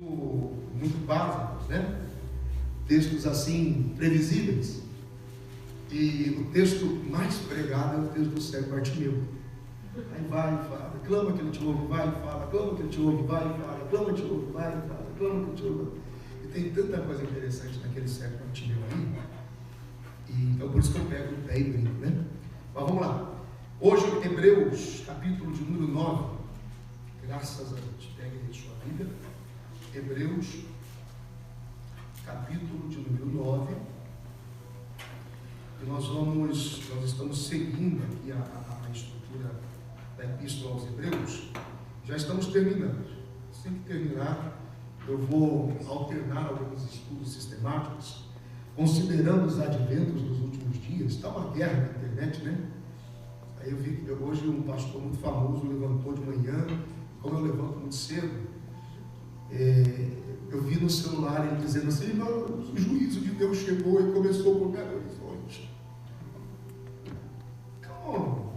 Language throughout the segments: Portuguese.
muito básicos, né? Textos assim, previsíveis. E o texto mais pregado é o texto do cego Bartimeu. Aí vai e fala, clama que ele te ouve, vai e fala, clama que ele te ouve, vai e fala, clama que ele te ouve, vai e fala, clama que ele te ouve. E tem tanta coisa interessante naquele cego Bartimeu aí. E então por isso que eu pego o pé e brinco, né? Mas vamos lá. Hoje, Hebreus, capítulo de número 9. Graças a Deus. Pegue aí sua Bíblia. Hebreus, capítulo de número 9. E nós estamos seguindo aqui a estrutura da Epístola aos Hebreus. Já estamos terminando. Assim que terminar, eu vou alternar alguns estudos sistemáticos, considerando os adventos dos últimos dias. Está uma guerra na internet, né? Aí eu vi que hoje um pastor muito famoso levantou de manhã. Como eu levanto muito cedo, eu vi no celular ele dizendo assim: irmãos, o juízo de Deus chegou e começou por Belo Horizonte. Como?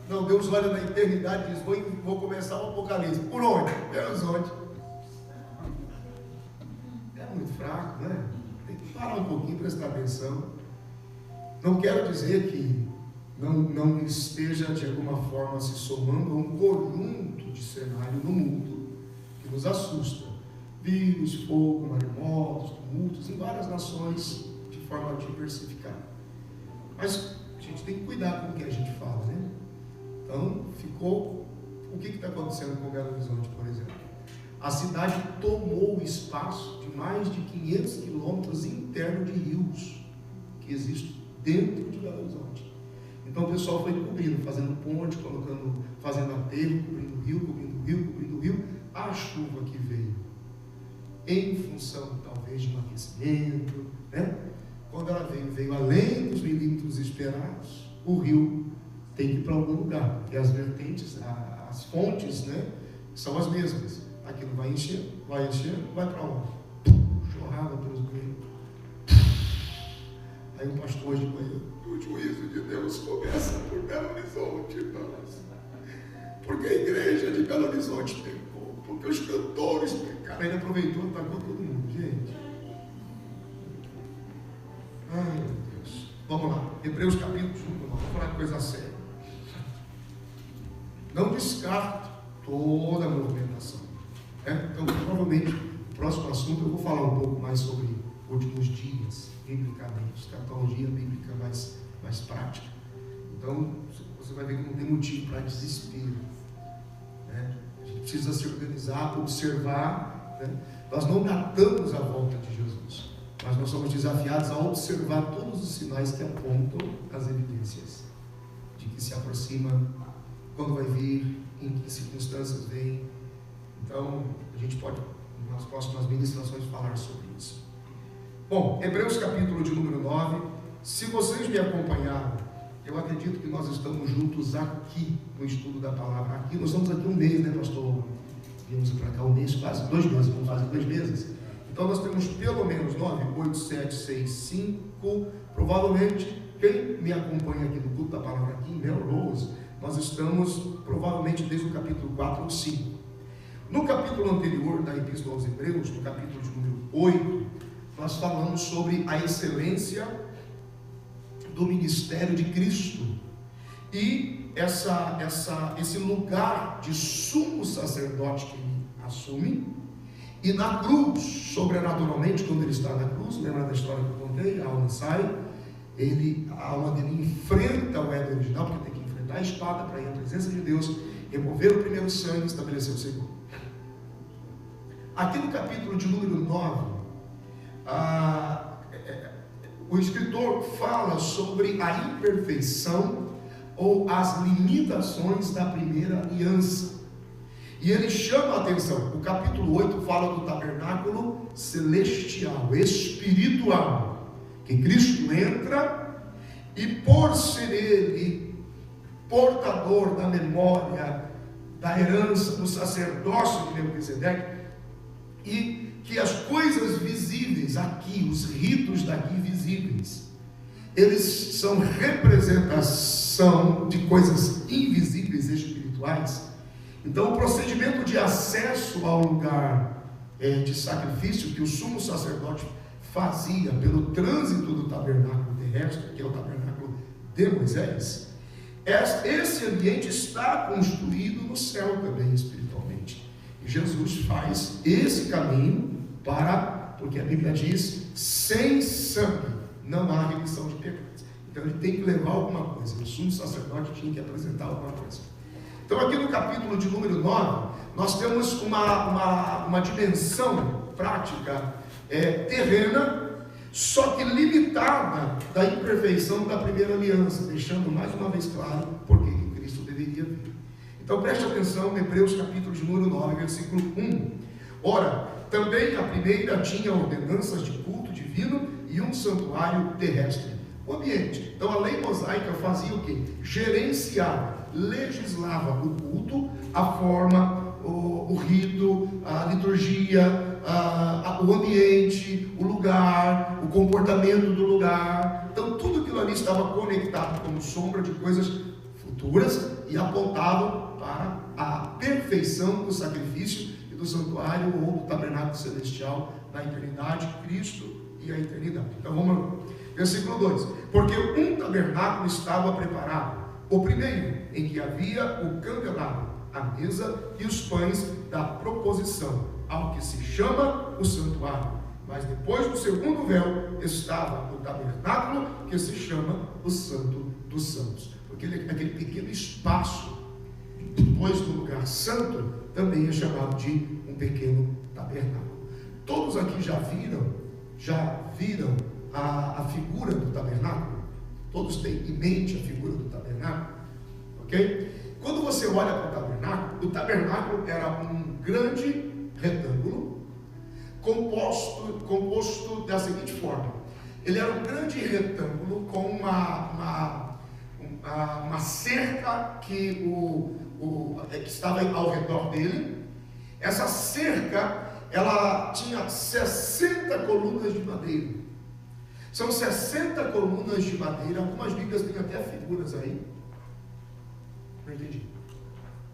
Não, Deus olha na eternidade e diz: vou começar o Apocalipse. Por onde? Belo Horizonte. É muito fraco, né? Tem que parar um pouquinho e prestar atenção. Não quero dizer que não esteja de alguma forma se somando a um conjunto de cenário no mundo que nos assusta. Vírus, fogo, maremotos, tumultos em várias nações de forma diversificada. Mas a gente tem que cuidar com o que a gente fala, né? Então, o que está acontecendo com Belo Horizonte, por exemplo? A cidade tomou o espaço de mais de 500 quilômetros interno de rios que existem dentro de Belo Horizonte. Então o pessoal foi cobrindo, fazendo ponte, fazendo aterro, cobrindo o rio, a chuva que veio, em função talvez de um aquecimento, né? Quando ela veio além dos milímetros esperados, o rio tem que ir para algum lugar, porque as vertentes, as fontes, né, são as mesmas. Aquilo vai encher, vai para onde? Jorrada pelos banheiros. Aí o pastor de manhã: o juízo de Deus começa por Belo Horizonte, irmãos. Porque a igreja de Belo Horizonte pecou, porque os cantores pecaram. Ele aproveitou e pagou todo mundo, gente. Ai, meu Deus. Vamos lá, Hebreus capítulo 1, vamos falar coisa séria. Não descarto toda a movimentação, né? Então, provavelmente, no próximo assunto eu vou falar um pouco mais sobre últimos dias, biblicamente, escatologia bíblica mais prática. Então, você vai ver que não tem motivo para desespero, né? A gente precisa se organizar, observar, né? Nós não datamos a volta de Jesus, mas nós somos desafiados a observar todos os sinais que apontam as evidências de que se aproxima, quando vai vir, em que circunstâncias vem. Então, a gente pode, nas próximas ministrações, falar sobre isso. Bom, Hebreus capítulo de número 9. Se vocês me acompanharam, eu acredito que nós estamos juntos aqui no estudo da palavra. Aqui, nós estamos aqui um mês, né, pastor? Viemos para cá um mês, quase 2 meses, vamos fazer 2 meses. Então nós temos pelo menos 9, 8, 7, 6, 5. Provavelmente, quem me acompanha aqui no culto da palavra aqui em Melrose, nós estamos provavelmente desde o capítulo 4 ou 5. No capítulo anterior da Epístola aos Hebreus, no capítulo de número 8, nós falamos sobre a excelência do ministério de Cristo e esse lugar de sumo sacerdote que ele assume. E na cruz, sobrenaturalmente, quando ele está na cruz, lembra da história que eu contei? A alma sai, a alma dele enfrenta o ego original, porque tem que enfrentar a espada para ir à presença de Deus, remover o primeiro sangue e estabelecer o segundo. Aqui no capítulo de número 9, o escritor fala sobre a imperfeição ou as limitações da primeira aliança. E ele chama a atenção. O capítulo 8 fala do tabernáculo celestial, espiritual, que Cristo entra e, por ser ele portador da memória, da herança, do sacerdócio de Melquisedeque, e que as coisas visíveis aqui, os ritos daqui visíveis, eles são representação de coisas invisíveis espirituais. Então o procedimento de acesso ao lugar de sacrifício que o sumo sacerdote fazia pelo trânsito do tabernáculo terrestre, que é o tabernáculo de Moisés, esse ambiente está construído no céu também espiritualmente. E Jesus faz esse caminho porque a Bíblia diz, sem sangue não há remissão de pecados. Então ele tem que levar alguma coisa, o sumo sacerdote tinha que apresentar alguma coisa. Então aqui no capítulo de número 9, nós temos uma dimensão prática terrena, só que limitada da imperfeição da primeira aliança, deixando mais uma vez claro por que Cristo deveria vir. Então preste atenção em Hebreus capítulo de número 9, versículo 1. Ora, também a primeira tinha ordenanças de culto divino e um santuário terrestre. O ambiente. Então a lei mosaica fazia o quê? Gerenciava, legislava o culto, a forma, o rito, a liturgia, o ambiente, o lugar, o comportamento do lugar. Então tudo aquilo ali estava conectado como sombra de coisas futuras e apontavam para a perfeição do sacrifício e do santuário ou do tabernáculo celestial na eternidade, Cristo e a eternidade. Então vamos lá. Versículo 2: porque um tabernáculo estava preparado, o primeiro, em que havia o candelabro, a mesa e os pães da proposição, ao que se chama o santuário. Mas depois do segundo véu estava o tabernáculo, que se chama o Santo dos Santos. Porque aquele pequeno espaço depois do lugar santo também é chamado de um pequeno tabernáculo. Todos aqui já viram a figura do tabernáculo? Todos têm em mente a figura do tabernáculo? Ok? Quando você olha para o tabernáculo era um grande retângulo composto da seguinte forma: ele era um grande retângulo com uma cerca que estava ao redor dele. Essa cerca, ela tinha 60 colunas de madeira. São 60 colunas de madeira. Algumas Bíblias têm até figuras aí. Não entendi.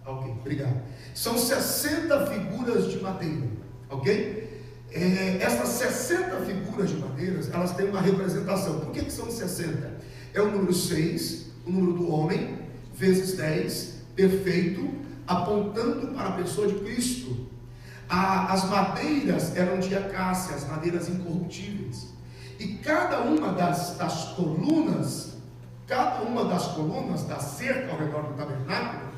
Ok, obrigado. São 60 figuras de madeira. Ok? Essas 60 figuras de madeira, elas têm uma representação. Por que são 60? É o número 6, o número do homem, vezes 10, perfeito, apontando para a pessoa de Cristo. As madeiras eram de acácia, as madeiras incorruptíveis. E cada uma das colunas da cerca ao redor do tabernáculo,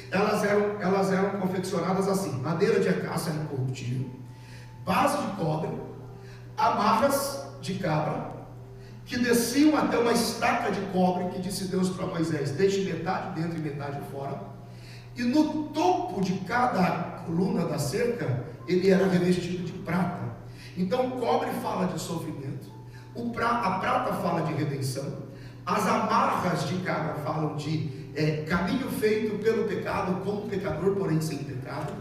elas eram confeccionadas assim: madeira de acácia incorruptível, base de cobre, amarras de cabra, que desciam até uma estaca de cobre, que disse Deus para Moisés: deixe metade dentro e metade fora. E no topo de cada coluna da cerca, ele era revestido de prata. Então o cobre fala de sofrimento, a prata fala de redenção, as amarras de cabra falam de caminho feito pelo pecado, como pecador, porém sem pecado.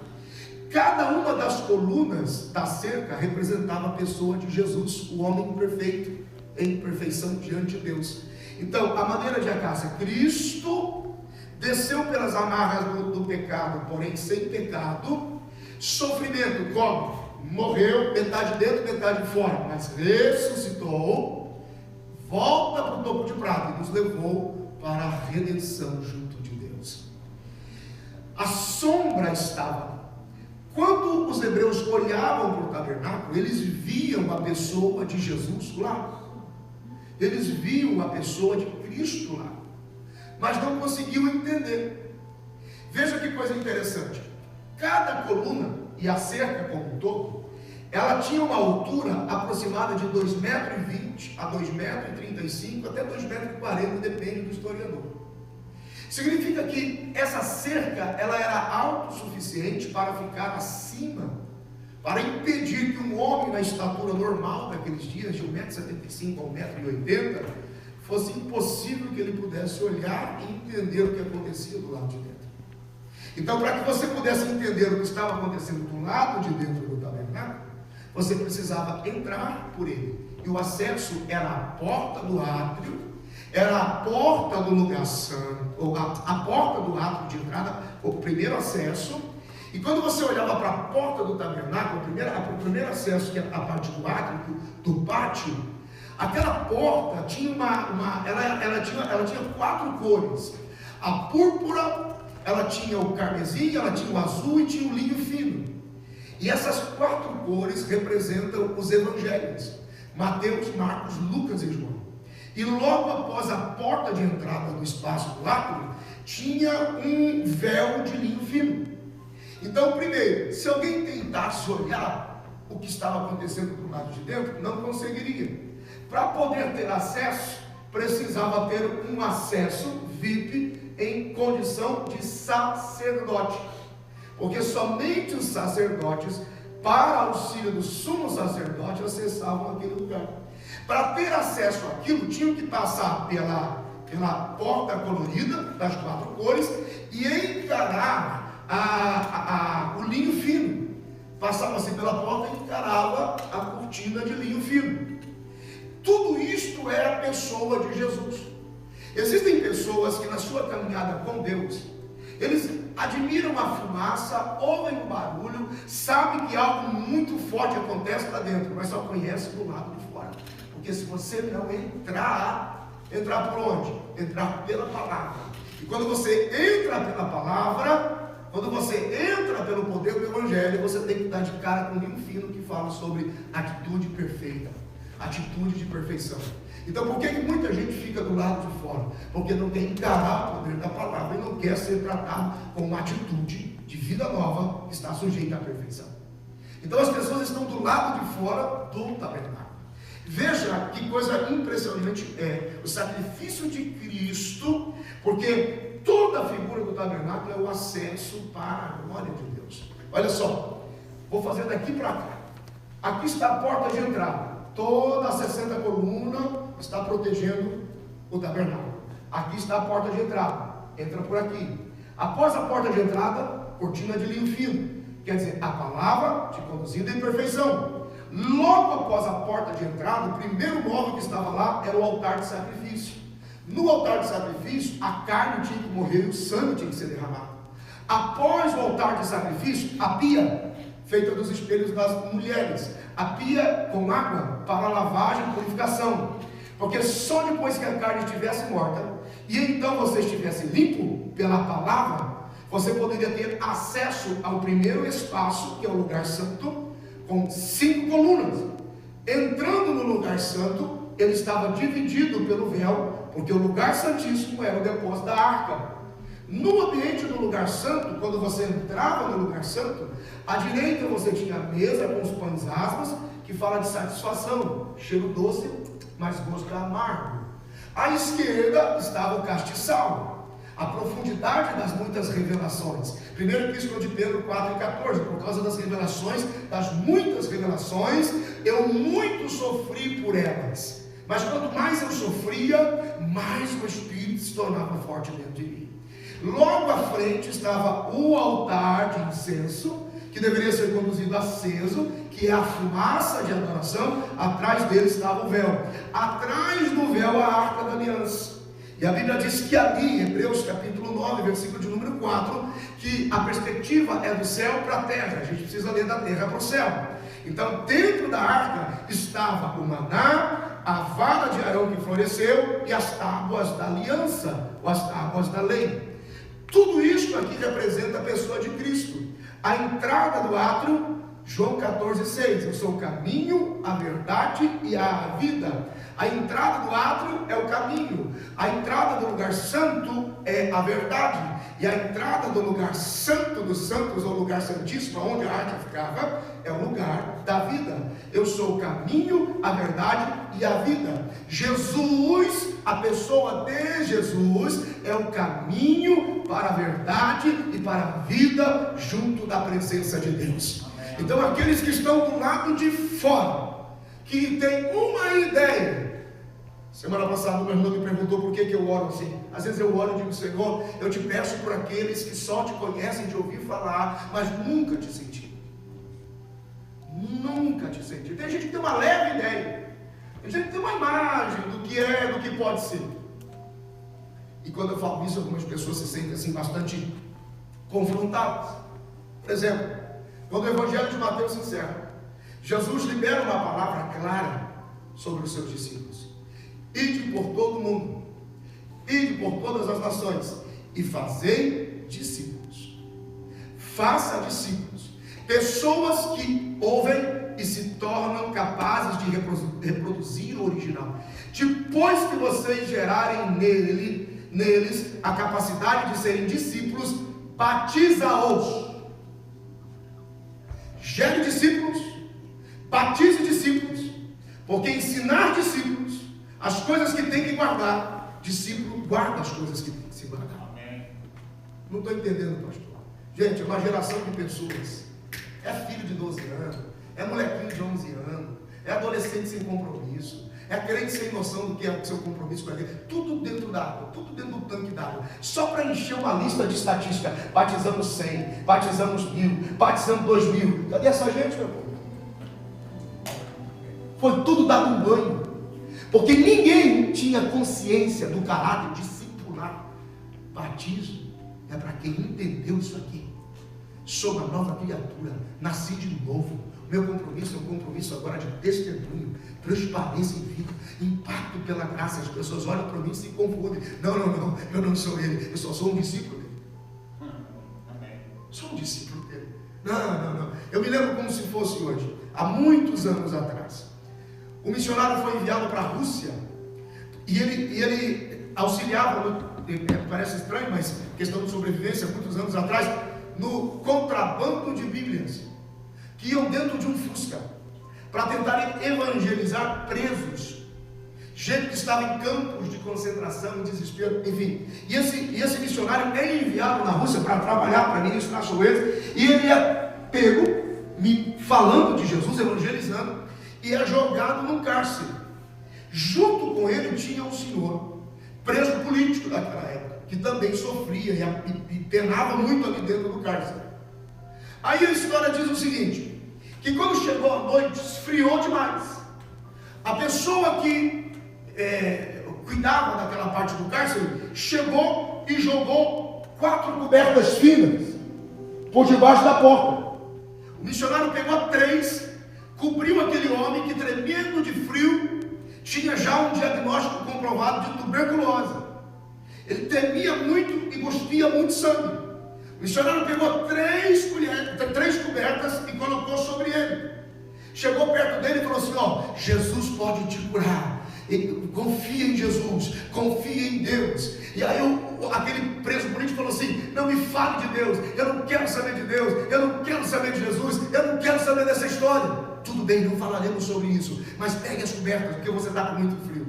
Cada uma das colunas da cerca representava a pessoa de Jesus, o homem perfeito, em perfeição diante de Deus. Então, a madeira de acácia, Cristo desceu pelas amarras do pecado, porém sem pecado. Sofrimento, como? Morreu, metade dentro, metade fora, mas ressuscitou, volta para o topo de prata e nos levou para a redenção junto de Deus. A sombra estava. Quando os hebreus olhavam para o tabernáculo, eles viam a pessoa de Jesus lá. Eles viam a pessoa de Cristo lá, mas não conseguiam entender. Veja que coisa interessante. Cada coluna e a cerca como um todo, ela tinha uma altura aproximada de 2,20 metros a 2,35 metros, até 2,40 metros, depende do historiador. Significa que essa cerca, ela era autossuficiente para ficar acima, para impedir que um homem na estatura normal daqueles dias, de 1,75 m a 1,80 m, fosse impossível que ele pudesse olhar e entender o que acontecia do lado de dentro. Então, para que você pudesse entender o que estava acontecendo do lado de dentro do tabernáculo, você precisava entrar por ele. E o acesso era a porta do átrio, era a porta do lugar santo, ou a porta do átrio de entrada, o primeiro acesso. E quando você olhava para a porta do tabernáculo, o primeiro acesso, que é a parte do átrio, do pátio, aquela porta tinha ela tinha 4 cores. A púrpura, ela tinha o carmesim, ela tinha o azul e tinha o linho fino. E essas 4 cores representam os evangelhos: Mateus, Marcos, Lucas e João. E logo após a porta de entrada do espaço do átrio, tinha um véu de linho fino. Então, primeiro, se alguém tentasse olhar o que estava acontecendo do lado de dentro, não conseguiria. Para poder ter acesso, precisava ter um acesso VIP em condição de sacerdote, porque somente os sacerdotes, para auxílio do sumo sacerdote, acessavam aquele lugar. Para ter acesso àquilo, tinham que passar pela porta colorida das 4 cores e encarar o linho fino. Passava assim pela porta e encarava a cortina de linho fino. Tudo isto é a pessoa de Jesus. Existem pessoas que na sua caminhada com Deus, eles admiram a fumaça, ouvem o barulho, sabem que algo muito forte acontece lá dentro, mas só conhece do lado de fora. Porque se você não entrar por onde? Entrar pela palavra. E quando você entra pela palavra, quando você entra pelo poder do Evangelho, você tem que dar de cara com um livro fino que fala sobre atitude perfeita, atitude de perfeição. Então, por que muita gente fica do lado de fora? Porque não quer encarar o poder da palavra e não quer ser tratado com uma atitude de vida nova que está sujeita à perfeição. Então, as pessoas estão do lado de fora do tabernáculo. Veja que coisa impressionante é o sacrifício de Cristo, porque toda a figura do tabernáculo é o acesso para a glória de Deus. Olha só, vou fazer daqui para cá. Aqui está a porta de entrada. Toda a 60 colunas está protegendo o tabernáculo. Aqui está a porta de entrada. Entra por aqui. Após a porta de entrada, cortina de linho fino. Quer dizer, a palavra te conduzindo em perfeição. Logo após a porta de entrada, o primeiro móvel que estava lá era o altar de sacrifício. No altar de sacrifício, a carne tinha que morrer e o sangue tinha que ser derramado. Após o altar de sacrifício, a pia, feita dos espelhos das mulheres. A pia com água para lavagem e purificação. Porque só depois que a carne estivesse morta, e então você estivesse limpo pela palavra, você poderia ter acesso ao primeiro espaço, que é o lugar santo, com 5 colunas. Entrando no lugar santo, ele estava dividido pelo véu, porque o lugar santíssimo era o depósito da arca. No ambiente do lugar santo, quando você entrava no lugar santo, à direita você tinha a mesa com os pães asmos, que fala de satisfação, cheiro doce, mas gosto amargo. À esquerda estava o castiçal, a profundidade das muitas revelações. 1 Epístola de Pedro 4:14, por causa das revelações, das muitas revelações, eu muito sofri por elas. Mas quanto mais eu sofria, mais o Espírito se tornava forte dentro de mim. Logo à frente estava o altar de incenso, que deveria ser conduzido aceso, que é a fumaça de adoração. Atrás dele estava o véu. Atrás do véu a arca da aliança. E a Bíblia diz que ali, Hebreus capítulo 9, versículo de número 4, que a perspectiva é do céu para a terra. A gente precisa ler da terra para o céu. Então, dentro da arca estava o maná, a vara de Arão que floresceu e as tábuas da aliança, ou as tábuas da lei. Tudo isso aqui representa a pessoa de Cristo. A entrada do átrio, João 14:6, eu sou o caminho, a verdade e a vida. A entrada do átrio é o caminho, a entrada do lugar santo é a verdade, e a entrada do lugar santo dos santos, ou lugar santíssimo, onde a arca ficava, é o lugar da vida. Eu sou o caminho, a verdade e a vida. Jesus, a pessoa de Jesus, é o caminho para a verdade e para a vida junto da presença de Deus. Então aqueles que estão do lado de fora, que tem uma ideia. Semana passada o meu irmão me perguntou por que eu oro assim. Às vezes eu oro e digo: Senhor, eu te peço por aqueles que só te conhecem de ouvir falar, mas nunca te sentiram. Nunca te sentiram. Tem gente que tem uma leve ideia, tem gente que tem uma imagem do que é, do que pode ser. E quando eu falo isso, algumas pessoas se sentem assim bastante confrontadas. Por exemplo, quando o Evangelho de Mateus se encerra, Jesus libera uma palavra clara sobre os seus discípulos: ide por todo o mundo, ide por todas as nações e fazei discípulos. Faça discípulos, pessoas que ouvem e se tornam capazes de reproduzir o original. Depois que vocês gerarem neles a capacidade de serem discípulos, batiza-os. Gere discípulos, batize discípulos, porque ensinar discípulos as coisas que tem que guardar, discípulo guarda as coisas que tem que se guardar. Amém. Não estou entendendo, pastor. Gente, é uma geração de pessoas, é filho de 12 anos, é molequinho de 11 anos, é adolescente sem compromisso, é crente sem noção do que é o seu compromisso com a igreja, tudo dentro da água, tudo dentro do tanque d'água, só para encher uma lista de estatística. Batizamos 100, batizamos 1000, batizamos 2000. Cadê essa gente, meu povo? Foi tudo dado um banho, porque ninguém tinha consciência do caráter discipular. Batismo é para quem entendeu isso aqui. Sou uma nova criatura, nasci de novo. Meu compromisso é um compromisso agora de testemunho, transparência em vida, impacto pela graça. As pessoas olham para mim e se confundem. Não, eu não sou ele, eu só sou um discípulo dele. Amém. Sou um discípulo dele. Não. Eu me lembro como se fosse hoje, há muitos anos atrás. O missionário foi enviado para a Rússia e ele auxiliava, parece estranho, mas questão de sobrevivência, muitos anos atrás, no contrabando de Bíblias, que iam dentro de um Fusca, para tentarem evangelizar presos, gente que estava em campos de concentração, em desespero, enfim. E esse missionário é enviado na Rússia para trabalhar, para ministrar sobre eles, e ele é pego, falando de Jesus, evangelizando, e é jogado num cárcere. Junto com ele tinha um senhor, preso político daquela época, que também sofria e penava muito ali dentro do cárcere. Aí a história diz o seguinte, que quando chegou a noite, esfriou demais. A pessoa que cuidava daquela parte do cárcere, chegou e jogou 4 cobertas finas por debaixo da porta. O missionário pegou 3, cobriu aquele homem que, tremendo de frio, tinha já um diagnóstico comprovado de tuberculose. Ele temia muito e cuspia muito sangue. O missionário pegou 3 cobertas e colocou sobre ele. Chegou perto dele e falou assim: Jesus pode te curar. Confia em Jesus, confia em Deus. E aí aquele preso político falou assim: não me fale de Deus, eu não quero saber de Deus, eu não quero saber de Jesus, eu não quero saber dessa história. Tudo bem, não falaremos sobre isso, mas pegue as cobertas, porque você está com muito frio.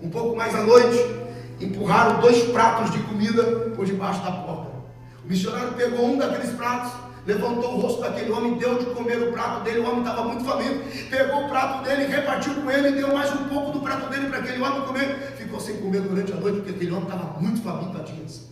Um pouco mais à noite, empurraram 2 pratos de comida por debaixo da porta. O missionário pegou um daqueles pratos, levantou o rosto daquele homem, deu de comer o prato dele. O homem estava muito faminto, pegou o prato dele, repartiu com ele, deu mais um pouco do prato dele para aquele homem comer. Ficou sem comer durante a noite, porque aquele homem estava muito faminto há dias.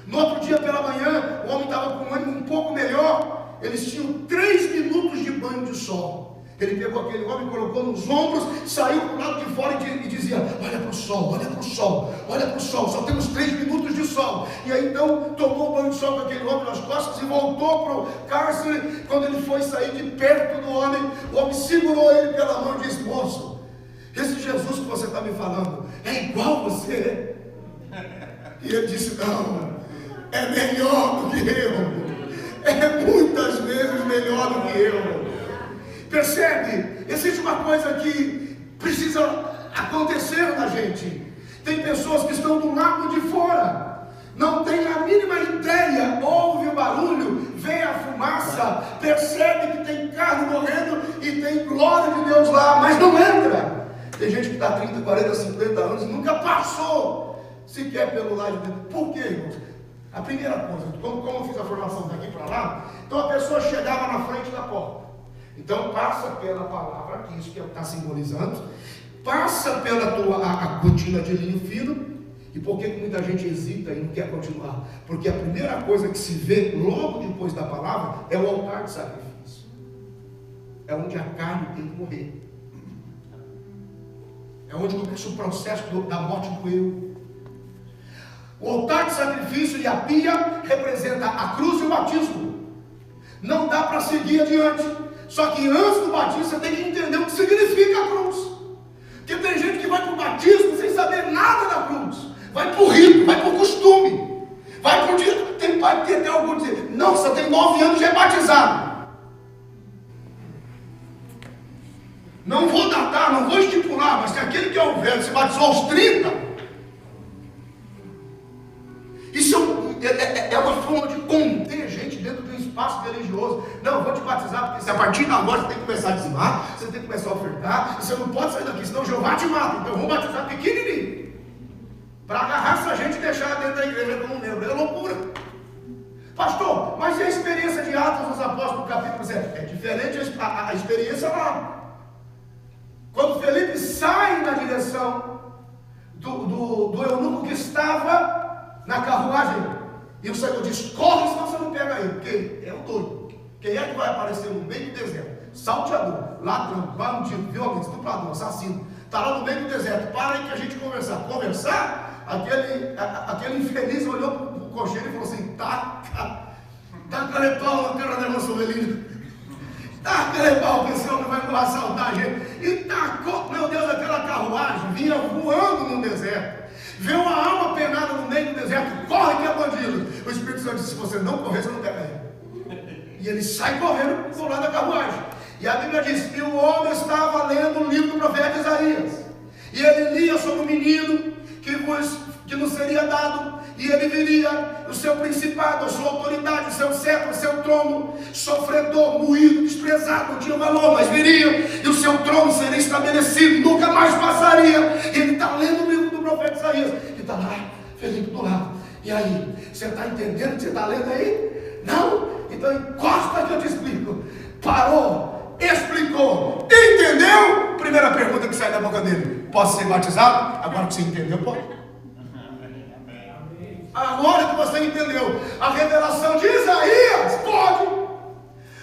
No outro dia pela manhã, o homem estava com um ânimo um pouco melhor. Eles tinham 3 minutos de banho de sol. Ele pegou aquele homem, colocou nos ombros, saiu para o lado de fora e dizia: olha para o sol, olha para o sol, olha para o sol, só temos 3 minutos de sol. E aí então tomou o banho de sol com aquele homem nas costas e voltou para o cárcere. Quando ele foi sair de perto do homem, o homem segurou ele pela mão e disse: moço, esse Jesus que você está me falando é igual a você? E ele disse: não, é melhor do que eu, é muitas vezes melhor do que eu. Percebe? Existe uma coisa que precisa acontecer na gente. Tem pessoas que estão do lado de fora, não tem a mínima ideia, ouve o barulho, vê a fumaça, percebe que tem carro morrendo e tem glória de Deus lá, mas não entra. Tem gente que está 30, 40, 50 anos e nunca passou sequer pelo lado de Deus. Por quê, irmãos? A primeira coisa, como eu fiz a formação daqui para lá, então a pessoa chegava na frente da porta. Então passa pela palavra aqui, isso que está simbolizando, passa pela a cortina de linho fino. E por que muita gente hesita e não quer continuar? Porque a primeira coisa que se vê logo depois da palavra é o altar de sacrifício. É onde a carne tem que morrer. É onde começa o processo da morte do eu. O altar de sacrifício e a pia representa a cruz e o batismo. Não dá para seguir adiante. Só que antes do batismo você tem que entender o que significa a cruz. Porque tem gente que vai para o batismo sem saber nada da cruz. Vai por rito, vai por costume. Vai por dia. Tem pai que tem algum dizer, não, você tem 9 anos e é batizado. Não vou datar, não vou estipular, mas se aquele que é o velho se batizou aos 30, isso é uma forma de conter gente dentro de um espaço religioso. Não, eu vou te batizar, porque se a partir de agora você tem que começar a dizimar, você tem que começar a ofertar, e você não pode sair daqui, senão Jeová te mata. Então eu vou batizar pequenininho, para agarrar essa gente e deixar dentro da igreja como membro. É loucura. Pastor, mas e a experiência de Atos dos Apóstolos, capítulo 7? É diferente a experiência lá. Quando Felipe sai na direção do eunuco que estava na carruagem, e o Senhor diz, corre, senão você não pega ele, porque é o doido. Quem é que vai aparecer no meio do deserto? Salteador, ladrão, bandido, violento, estuprador, assassino. Está lá no meio do deserto, para aí que a gente conversar. Conversar? Aquele infeliz olhou para o cocheiro e falou assim, taca-lhe pau na cara da nossa ovelhinha. Taca-lhe pau, que esse homem vai assaltar a gente. E tacou, meu Deus, aquela carruagem vinha voando no deserto. Vê uma alma penada no meio do deserto, corre que é bandido. O Espírito Santo disse, se você não correr, você não pega ele. E ele sai correndo do lado da carruagem. E a Bíblia diz que o homem estava lendo o livro do profeta Isaías. E ele lia sobre o menino que nos seria dado. E ele viria, o seu principado, a sua autoridade, o seu cetro, o seu trono, sofredor, moído, desprezado, não tinha valor, mas viria. E o seu trono seria estabelecido, nunca mais passaria. E ele está lendo o livro do profeta Isaías. E está lá, Felipe do lado. E aí, você está entendendo o que você está lendo aí? Não? Então encosta que eu te explico. Parou, explicou, entendeu? Primeira pergunta que sai da boca dele: posso ser batizado? Agora que você entendeu, pode. Agora que você entendeu a revelação de Isaías, pode.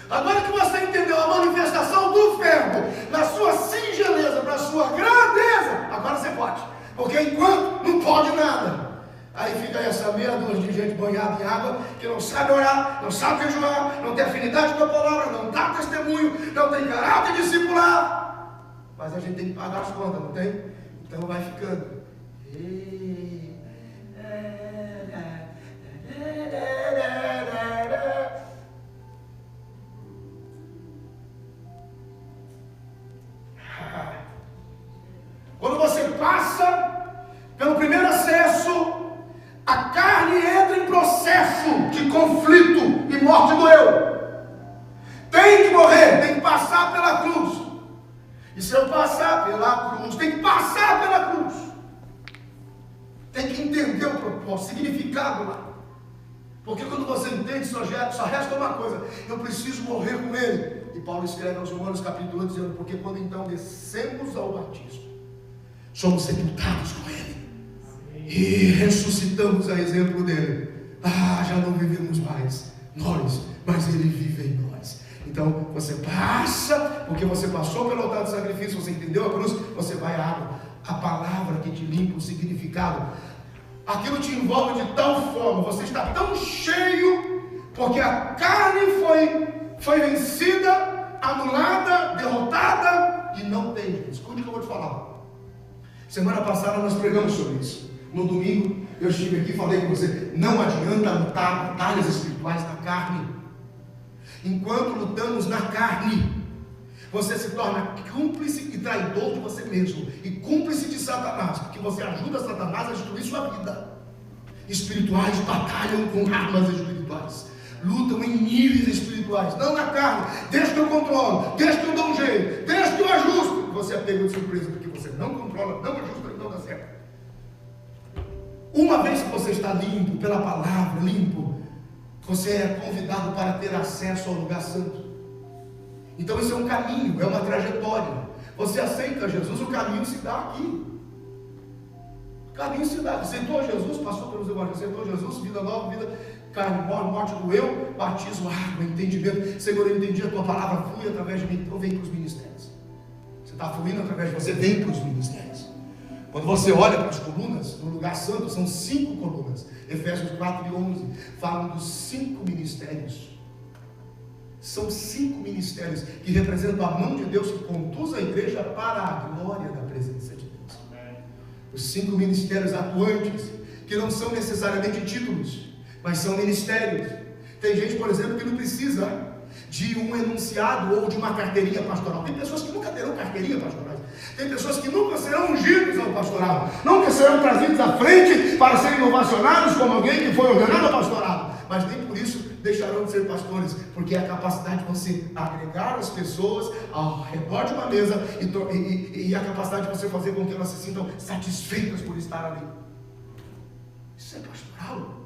Agora que você entendeu a manifestação do Verbo na sua singeleza, na sua grandeza, agora você pode. Porque enquanto não pode nada. Aí fica essa meia dúzia de gente banhada em água, que não sabe orar, não sabe jejuar, não tem afinidade com a palavra, não dá testemunho, não tem caráter discipular. Mas a gente tem que pagar as contas, não tem? Então vai ficando. Quando você passa pelo primeiro acesso, a carne entra em processo de conflito e morte do eu. Tem que morrer, tem que passar pela cruz. E se eu passar pela cruz, tem que passar pela cruz. Tem que entender o propósito, o significado lá. Porque quando você entende, só resta uma coisa: eu preciso morrer com ele. E Paulo escreve aos Romanos capítulo 8, dizendo: porque quando então descemos ao batismo, somos sepultados com ele e ressuscitamos a exemplo dele. Já não vivemos mais nós, mas ele vive em nós. Então você passa, porque você passou pelo altar do sacrifício, você entendeu a cruz, você vai à água. A palavra que te limpa, o significado, aquilo te envolve de tal forma, você está tão cheio, porque a carne foi vencida, anulada, derrotada, e não tem. Escute o que eu vou te falar. Semana passada nós pregamos sobre isso. No domingo eu estive aqui e falei com você: não adianta lutar batalhas espirituais na carne. Enquanto lutamos na carne, você se torna cúmplice e traidor de você mesmo, e cúmplice de Satanás, porque você ajuda Satanás a destruir sua vida. Espirituais batalham com armas espirituais, lutam em níveis espirituais, não na carne. Deixa que eu controlo, deixa que eu dou um jeito, deixa que eu ajusto. Você é pego de surpresa, porque você não controla, não ajusta e não dá certo. Uma vez que você está limpo pela palavra, limpo, você é convidado para ter acesso ao lugar santo. Então isso é um caminho, é uma trajetória. Você aceita Jesus, o caminho se dá aqui. O caminho se dá. Aceitou Jesus, passou pelos evangelhos, aceitou Jesus, vida nova, vida, carne, morte do eu, batismo, água, entendimento. Senhor, eu entendi a tua palavra, flui através de mim, então vem para os ministérios. Você está fluindo através de você, vem para os ministérios. Quando você olha para as colunas, no lugar santo, são 5 colunas. Efésios 4 e 11 falam dos 5 ministérios. São 5 ministérios que representam a mão de Deus que conduz a igreja para a glória da presença de Deus. Os 5 ministérios atuantes, que não são necessariamente títulos, mas são ministérios. Tem gente, por exemplo, que não precisa de um enunciado ou de uma carteirinha pastoral. Tem pessoas que nunca terão carteirinha pastoral. Tem pessoas que nunca serão ungidos ao pastoral, nunca serão trazidos à frente para serem ovacionados como alguém que foi ordenado ao pastoral, mas nem por isso deixarão de ser pastores, porque é a capacidade de você agregar as pessoas ao redor de uma mesa e a capacidade de você fazer com que elas se sintam satisfeitas por estar ali. Isso é pastoral.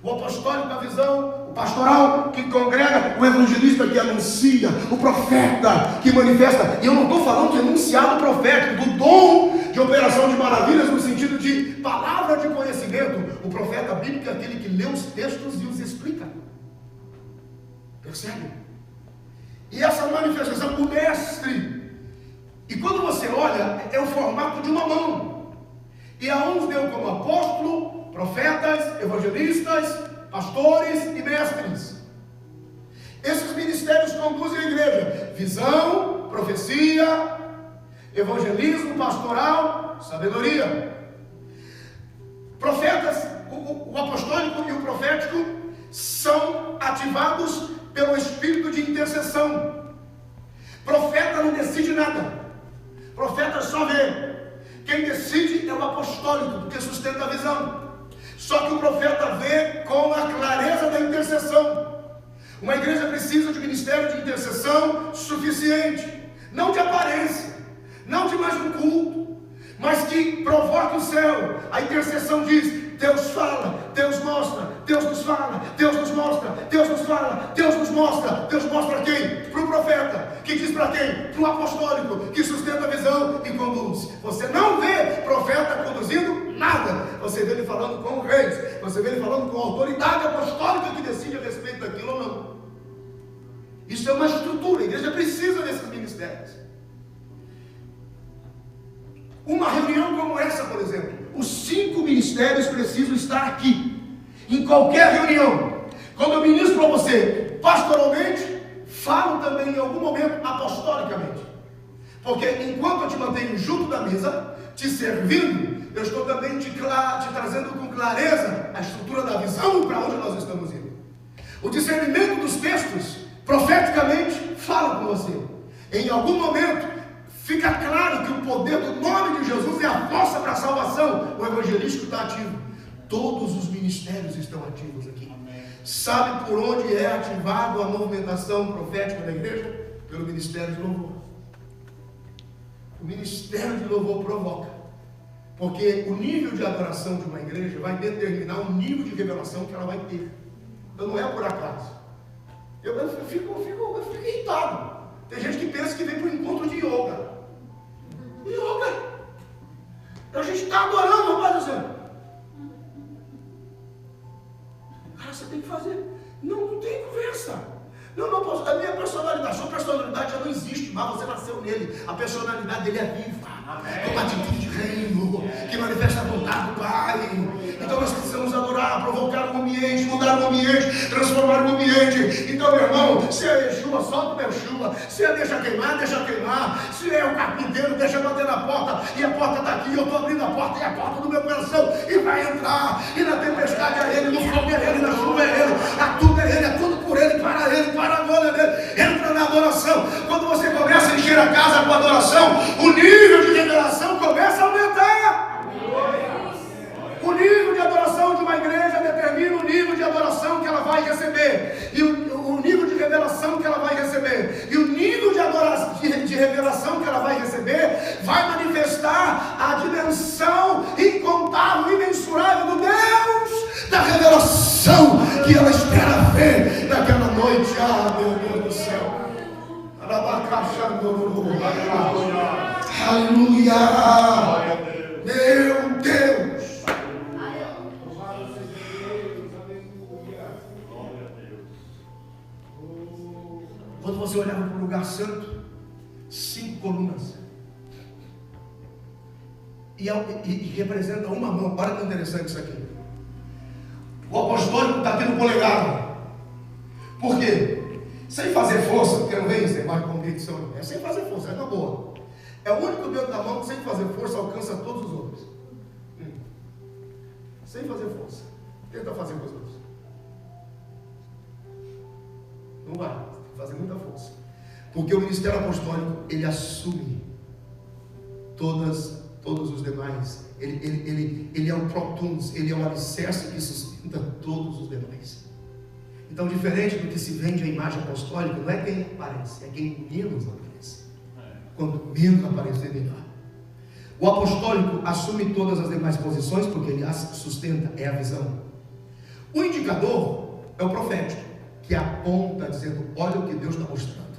O apostólico da visão, o pastoral que congrega, o evangelista que anuncia, o profeta que manifesta. E eu não estou falando de enunciado profético, do dom de operação de maravilhas no sentido de palavra de conhecimento. O profeta bíblico é aquele que lê os textos e os explica. Percebe? E essa manifestação, o mestre. E quando você olha, é o formato de uma mão. E a uns deu como apóstolo, profetas, evangelistas, pastores e mestres. Esses ministérios conduzem a igreja: visão, profecia, evangelismo, pastoral, sabedoria. Profetas, o apostólico e o profético são ativados pelo espírito de intercessão. Profeta não decide nada, profeta só vê. Quem decide é o apostólico, porque sustenta a visão. Só que o profeta vê com a clareza da intercessão. Uma igreja precisa de ministério de intercessão suficiente, não de aparência, não de mais um culto, mas que provoque o céu. A intercessão diz: Deus fala, Deus mostra, Deus nos fala, Deus nos mostra, Deus nos fala, Deus nos mostra. Deus mostra quem? Para o profeta, que diz para quem? Para o apostólico, que sustenta a visão e conduz. Você não vê profeta conduzindo nada, você vê ele falando com reis, você vê ele falando com a autoridade apostólica que decide a respeito daquilo ou não. Isso é uma estrutura, a igreja precisa desses ministérios. Uma reunião como essa, por exemplo, os 5 ministérios precisam estar aqui, em qualquer reunião. Quando eu ministro para você pastoralmente, falo também em algum momento apostolicamente, porque enquanto eu te mantenho junto da mesa, te servindo, eu estou também te trazendo com clareza a estrutura da visão para onde nós estamos indo. O discernimento dos textos, profeticamente, fala com você. Em algum momento, fica claro que o poder do nome de Jesus é a força para a salvação. O evangelístico está ativo. Todos os ministérios estão ativos aqui. Sabe por onde é ativado a movimentação profética da igreja? Pelo ministério de louvor. O ministério de louvor provoca. Porque o nível de adoração de uma igreja vai determinar o nível de revelação que ela vai ter. Então não é por acaso. Eu fico irritado. Tem gente que pensa que vem para o encontro de yoga. Yoga. A gente está adorando, rapaz, assim. Cara, você tem que fazer. Não tem conversa. Não, a minha personalidade, sua personalidade já não existe, mas você nasceu nele. A personalidade dele é viva. É uma atitude de reino, que manifesta a vontade do Pai. Então nós precisamos adorar, provocar o ambiente, mudar o ambiente, transformar o ambiente. Então, meu irmão, se é Yeshua, solta o Yeshua. Se é deixa queimar, deixa queimar. Se é o carpinteiro, deixa bater na porta. E a porta está aqui, eu estou abrindo a porta, e a porta do meu coração. E vai entrar. E na tempestade é ele, no fogo é ele, na chuva é ele. A tudo é ele, é tudo por ele, para a glória dele. Entra na adoração. Quando você começa a encher a casa com adoração, o nível de revelação começa a aumentar. O nível de adoração de uma igreja determina o nível de adoração que ela vai receber. E o nível de revelação que ela vai receber. E o nível de adoração, de revelação que ela vai receber vai manifestar a dimensão incontável, imensurável do Deus da revelação que ela espera ver naquela noite. Ah, meu Deus do céu. Aleluia. Meu Deus. Quando você olhava para o lugar santo, 5 colunas. E representa uma mão. Olha que interessante isso aqui. O apostólico está tendo polegar. Por quê? sem fazer força, porque não vem isso, é competição, é sem fazer força, é na boa. É o único dedo da mão que sem fazer força alcança todos os outros. Sem fazer força. Tenta fazer com os outros. Não vai, tem que fazer muita força. Porque o ministério apostólico, ele assume todos os demais. Ele é o protuns, ele é o alicerce que sustenta todos os demais. Então, diferente do que se vende a imagem apostólica, não é quem aparece, é quem menos aparece. Quanto menos aparecer, melhor. O apostólico assume todas as demais posições, porque ele as sustenta, é a visão. O indicador é o profético, que aponta dizendo, olha o que Deus está mostrando,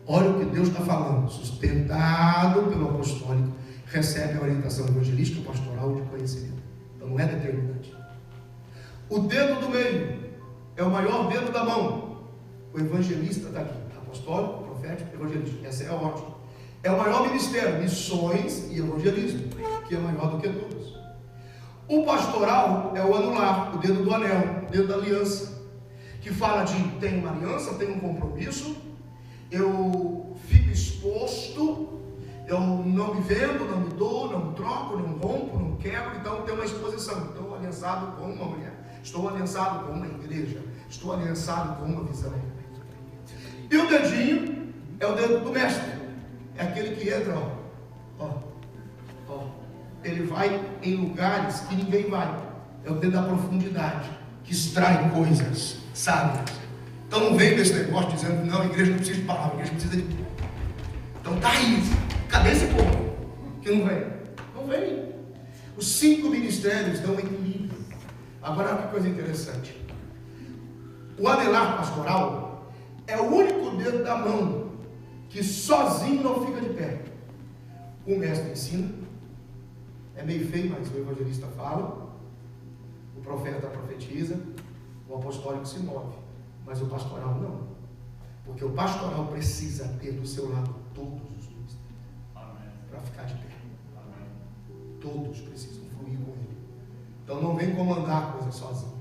olha o que Deus está falando, sustentado pelo apostólico, recebe a orientação evangelística, pastoral de conhecimento. Então não é determinante. O dedo do meio é o maior dedo da mão. O evangelista está aqui, apostólico, profético, evangelista. Essa é a ordem. É o maior ministério, missões e evangelismo, que é maior do que todos. O pastoral é o anular, o dedo do anel, o dedo da aliança, que fala de tenho uma aliança, tenho um compromisso, eu fico exposto, eu não me vendo, não me dou, não me troco, não rompo, não quebro, então tem uma exposição. Estou aliançado com uma mulher, estou aliançado com uma igreja, estou aliançado com uma visão. E o dedinho é o dedo do mestre. É aquele que entra, ele vai em lugares que ninguém vai. É o dedo da profundidade, que extrai coisas, sabe? Então não vem desse negócio dizendo, não, a igreja não precisa de palavra, a igreja precisa de... Então tá aí, cadê esse povo? Que não vem? Não vem. Os 5 ministérios dão equilíbrio. Agora, que coisa interessante. O anelar pastoral é o único dedo da mão que sozinho não fica de pé. O mestre ensina, é meio feio, mas o evangelista fala, o profeta profetiza, o apostólico se move, mas o pastoral não. Porque o pastoral precisa ter do seu lado todos os ministérios para ficar de pé. Todos precisam fluir com ele. Então não vem comandar a coisa sozinho.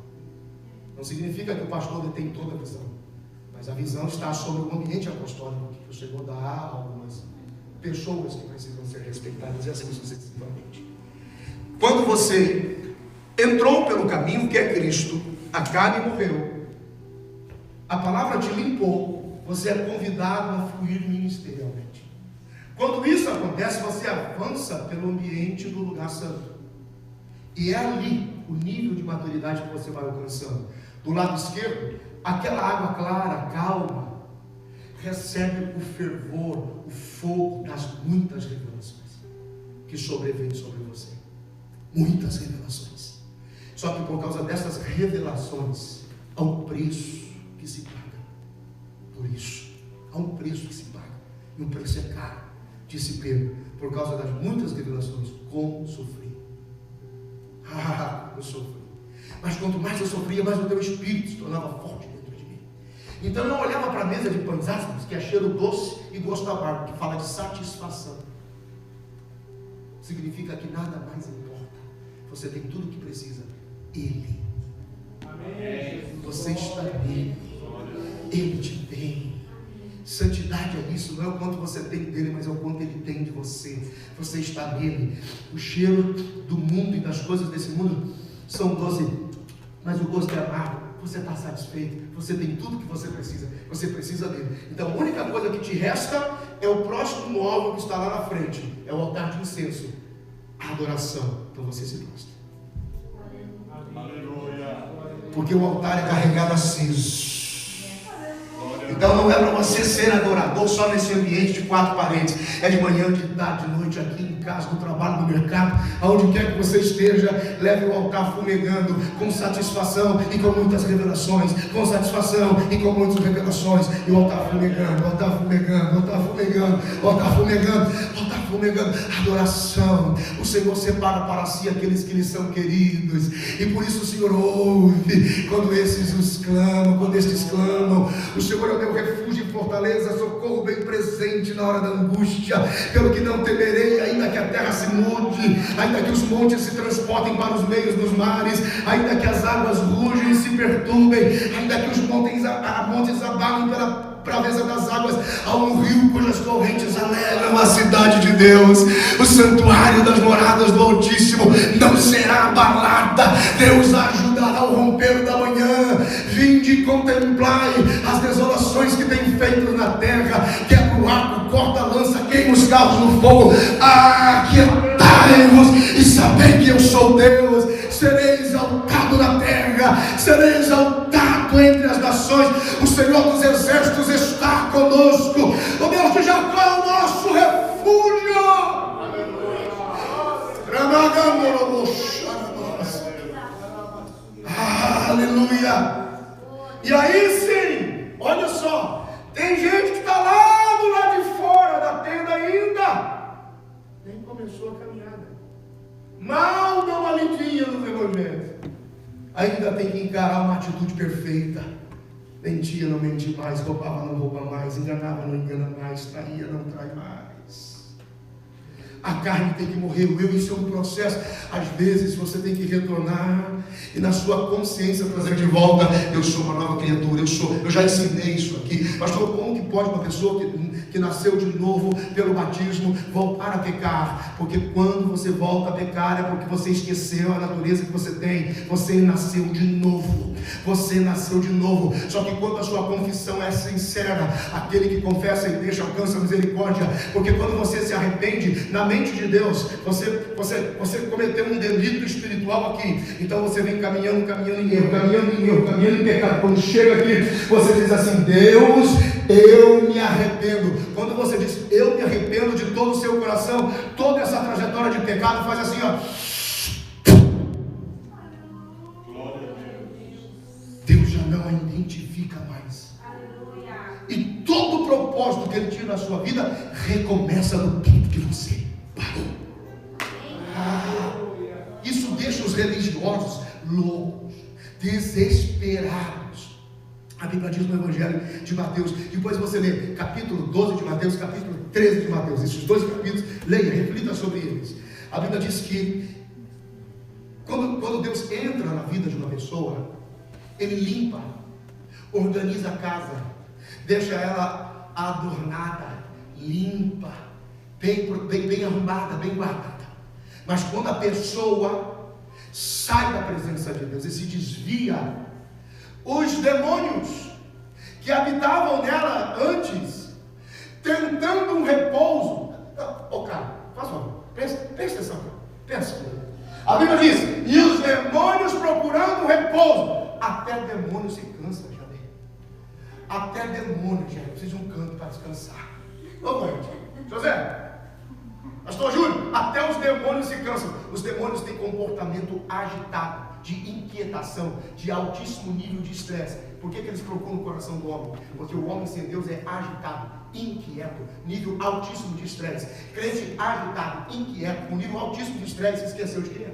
Não significa que o pastor detém toda a visão, mas a visão está sobre o ambiente apostólico que o Senhor dá a algumas pessoas que precisam ser respeitadas e assim sucessivamente. Quando você entrou pelo caminho que é Cristo, a carne morreu, a palavra te limpou, você é convidado a fluir ministerialmente. Quando isso acontece, você avança pelo ambiente do lugar santo. E é ali o nível de maturidade que você vai alcançando. Do lado esquerdo, aquela água clara, calma, recebe o fervor, o fogo das muitas revelações que sobrevêm sobre você. Muitas revelações. Só que por causa dessas revelações, há um preço que se paga. Por isso, há um preço que se paga. E o preço é caro. Disse Pedro, por causa das muitas revelações, como sofri. Eu sofri. Mas quanto mais eu sofria, mais o teu espírito se tornava forte dentro de mim. Então eu não olhava para a mesa de pães ásperos, que é cheiro doce e gosto amargo, que fala de satisfação. Significa que nada mais importa. Você tem tudo o que precisa. Ele. Amém. Você está nele. Ele te tem. Santidade é isso, não é o quanto você tem dele, mas é o quanto ele tem de você. Você está nele. O cheiro do mundo e das coisas desse mundo são doce, mas o gosto é amargo. Você está satisfeito, você tem tudo que você precisa dele. Então a única coisa que te resta é o próximo móvel que está lá na frente, é o altar de incenso, a adoração. Então você se prostra. Porque o altar é carregado aceso. Então não é para você ser adorador só nesse ambiente de 4 paredes. É de manhã, de tarde, de noite, aqui em casa, no trabalho, no mercado, aonde quer que você esteja, leve o altar fumegando com satisfação e com muitas revelações. Com satisfação e com muitas revelações. E o altar fumegando, o altar fumegando, o altar fumegando, o altar fumegando, o altar fumegando. Adoração. O Senhor separa para si aqueles que lhe são queridos. E por isso o Senhor ouve quando esses os clamam, quando estes clamam. O Senhor é o meu refúgio e fortaleza, socorro bem presente na hora da angústia. Pelo que não temerei, ainda que a terra se mude, ainda que os montes se transportem para os meios dos mares, ainda que as águas rugem e se perturbem, ainda que os montes abalem braveza das águas, há um rio cujas correntes alegram a cidade de Deus. O santuário das moradas do Altíssimo não será abalada. Deus ajudará ao romper da manhã. Vinde e contemplai as desolações que tem feito na terra. Quebra o arco, corta a lança, queima os carros no fogo. Aquietai-vos e sabei que eu sou Deus. Serei exaltado na terra, serei exaltado entre as nações. O Senhor dos exércitos está conosco. O Deus de Jacó é o nosso refúgio. Aleluia. E aí sim, olha só, tem gente que está lá do lado de fora da tenda ainda, nem começou a caminhada, mal dá uma lidinha no evangelho, ainda tem que encarar uma atitude perfeita. Mentia, não mente mais, roubava, não rouba mais, enganava, não engana mais, traía, não trai mais. A carne tem que morrer, o eu, isso é um processo. Às vezes você tem que retornar e na sua consciência trazer de volta: eu sou uma nova criatura, eu já ensinei isso aqui. Pastor, como que pode uma pessoa que nasceu de novo pelo batismo voltar a pecar? Porque quando você volta a pecar é porque você esqueceu a natureza que você tem. Você nasceu de novo. Você nasceu de novo. Só que quando a sua confissão é sincera, aquele que confessa e deixa alcança a misericórdia. Porque quando você se arrepende, na mente de Deus, você cometeu um delito espiritual aqui. Então você vem caminhando em erro, caminhando em pecado. Quando chega aqui, você diz assim: Deus, eu me arrependo. Quando você diz eu me arrependo de todo o seu coração, toda essa trajetória de pecado faz assim, ó. Deus já não a identifica mais. E todo o propósito que Ele tinha na sua vida recomeça no ponto que você parou. Isso deixa os religiosos loucos, desesperados. A Bíblia diz no Evangelho de Mateus, depois você lê capítulo 12 de Mateus, capítulo 13 de Mateus, esses dois capítulos, leia, reflita sobre eles. A Bíblia diz que quando Deus entra na vida de uma pessoa, Ele limpa, organiza a casa, deixa ela adornada, limpa, bem arrumada, bem guardada. Mas quando a pessoa sai da presença de Deus e se desvia, os demônios que habitavam nela antes, tentando um repouso. Cara, faz favor, presta atenção, pensa. A Bíblia diz: e os demônios procurando um repouso. Até demônio se cansa, Jair. Até demônio, Jair, precisa de um canto para descansar. Ô, José, pastor Júlio, até os demônios se cansam. Os demônios têm comportamento agitado, de inquietação, de altíssimo nível de estresse. Por que eles procuram o coração do homem? Porque o homem sem Deus é agitado, inquieto, nível altíssimo de estresse. Crente agitado, inquieto, com nível altíssimo de estresse, você esqueceu de quem é?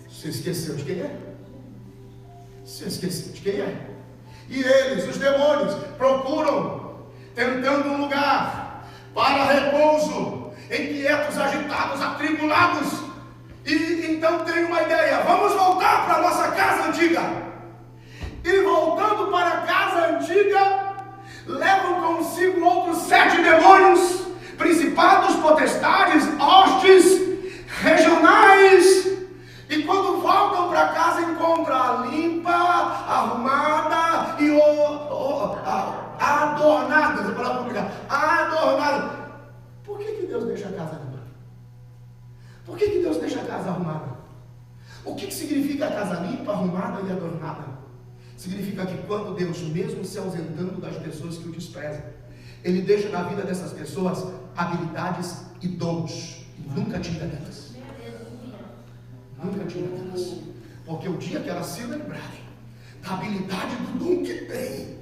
Você esqueceu de quem é? Você esqueceu de quem é? E eles, os demônios, procuram, tentando um lugar para repouso, inquietos, agitados, atribulados. E então tem uma ideia: vamos voltar para a nossa casa antiga. E voltando para a casa antiga, levam consigo outros 7 demônios, principados, potestades, hostes, regionais. E quando voltam para casa, encontram limpa, arrumada e adornada. Essa palavra complicada. Adornada. Por que Deus deixa a casa limpa? Por que Deus deixa a casa arrumada? O que significa a casa limpa, arrumada e adornada? Significa que quando Deus, mesmo se ausentando das pessoas que o desprezam, Ele deixa na vida dessas pessoas habilidades e dons. E nunca tira delas. Nunca tira delas. Porque o dia que elas se lembrarem da habilidade do dom que tem,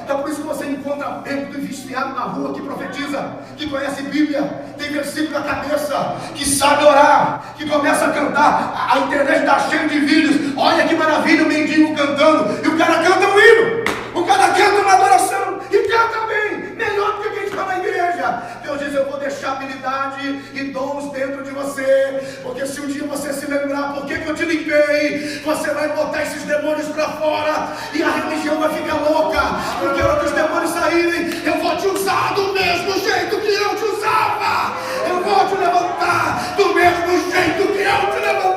é por isso que você encontra bêbado e viciado na rua que profetiza, que conhece Bíblia, tem versículo na cabeça, que sabe orar, que começa a cantar. A internet está cheia de vídeos. Olha que maravilha, o mendigo cantando, e o cara canta um hino, o cara canta uma adoração, e canta bem, melhor do que quem está na igreja. Deus diz: diz: eu vou deixar habilidade e dons dentro de você, porque se um dia você se lembrar por que eu te limpei, você vai botar esses demônios para fora e a religião vai ficar louca, porque a hora que os demônios saírem, eu vou te usar do mesmo jeito que eu te usava, eu vou te levantar do mesmo jeito que eu te levantei.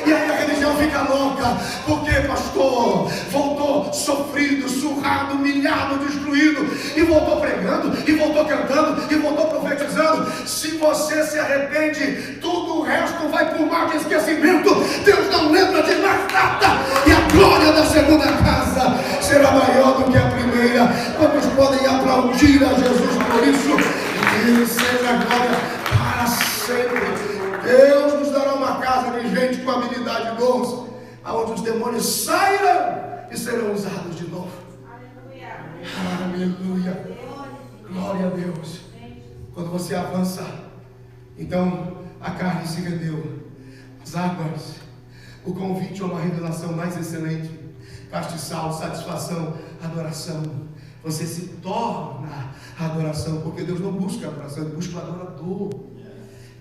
E aí a religião fica louca, porque pastor voltou sofrido, surrado, humilhado, destruído, e voltou pregando, e voltou cantando, e voltou profetizando. Se você se arrepende, tudo o resto vai por mar de esquecimento. Deus não lembra de mais nada, e a glória da segunda casa será maior do que a primeira. Quantos podem aplaudir a Jesus por isso? Que Ele seja a glória para sempre. Deus nos dará uma casa de gente com habilidade e dons, aonde os demônios sairão e serão usados de novo. Aleluia. Glória a Deus. Quando você avança, então a carne se rendeu, as águas, o convite a uma revelação mais excelente, castiçal, satisfação, adoração. Você se torna a adoração, porque Deus não busca a adoração, Ele busca o adorador.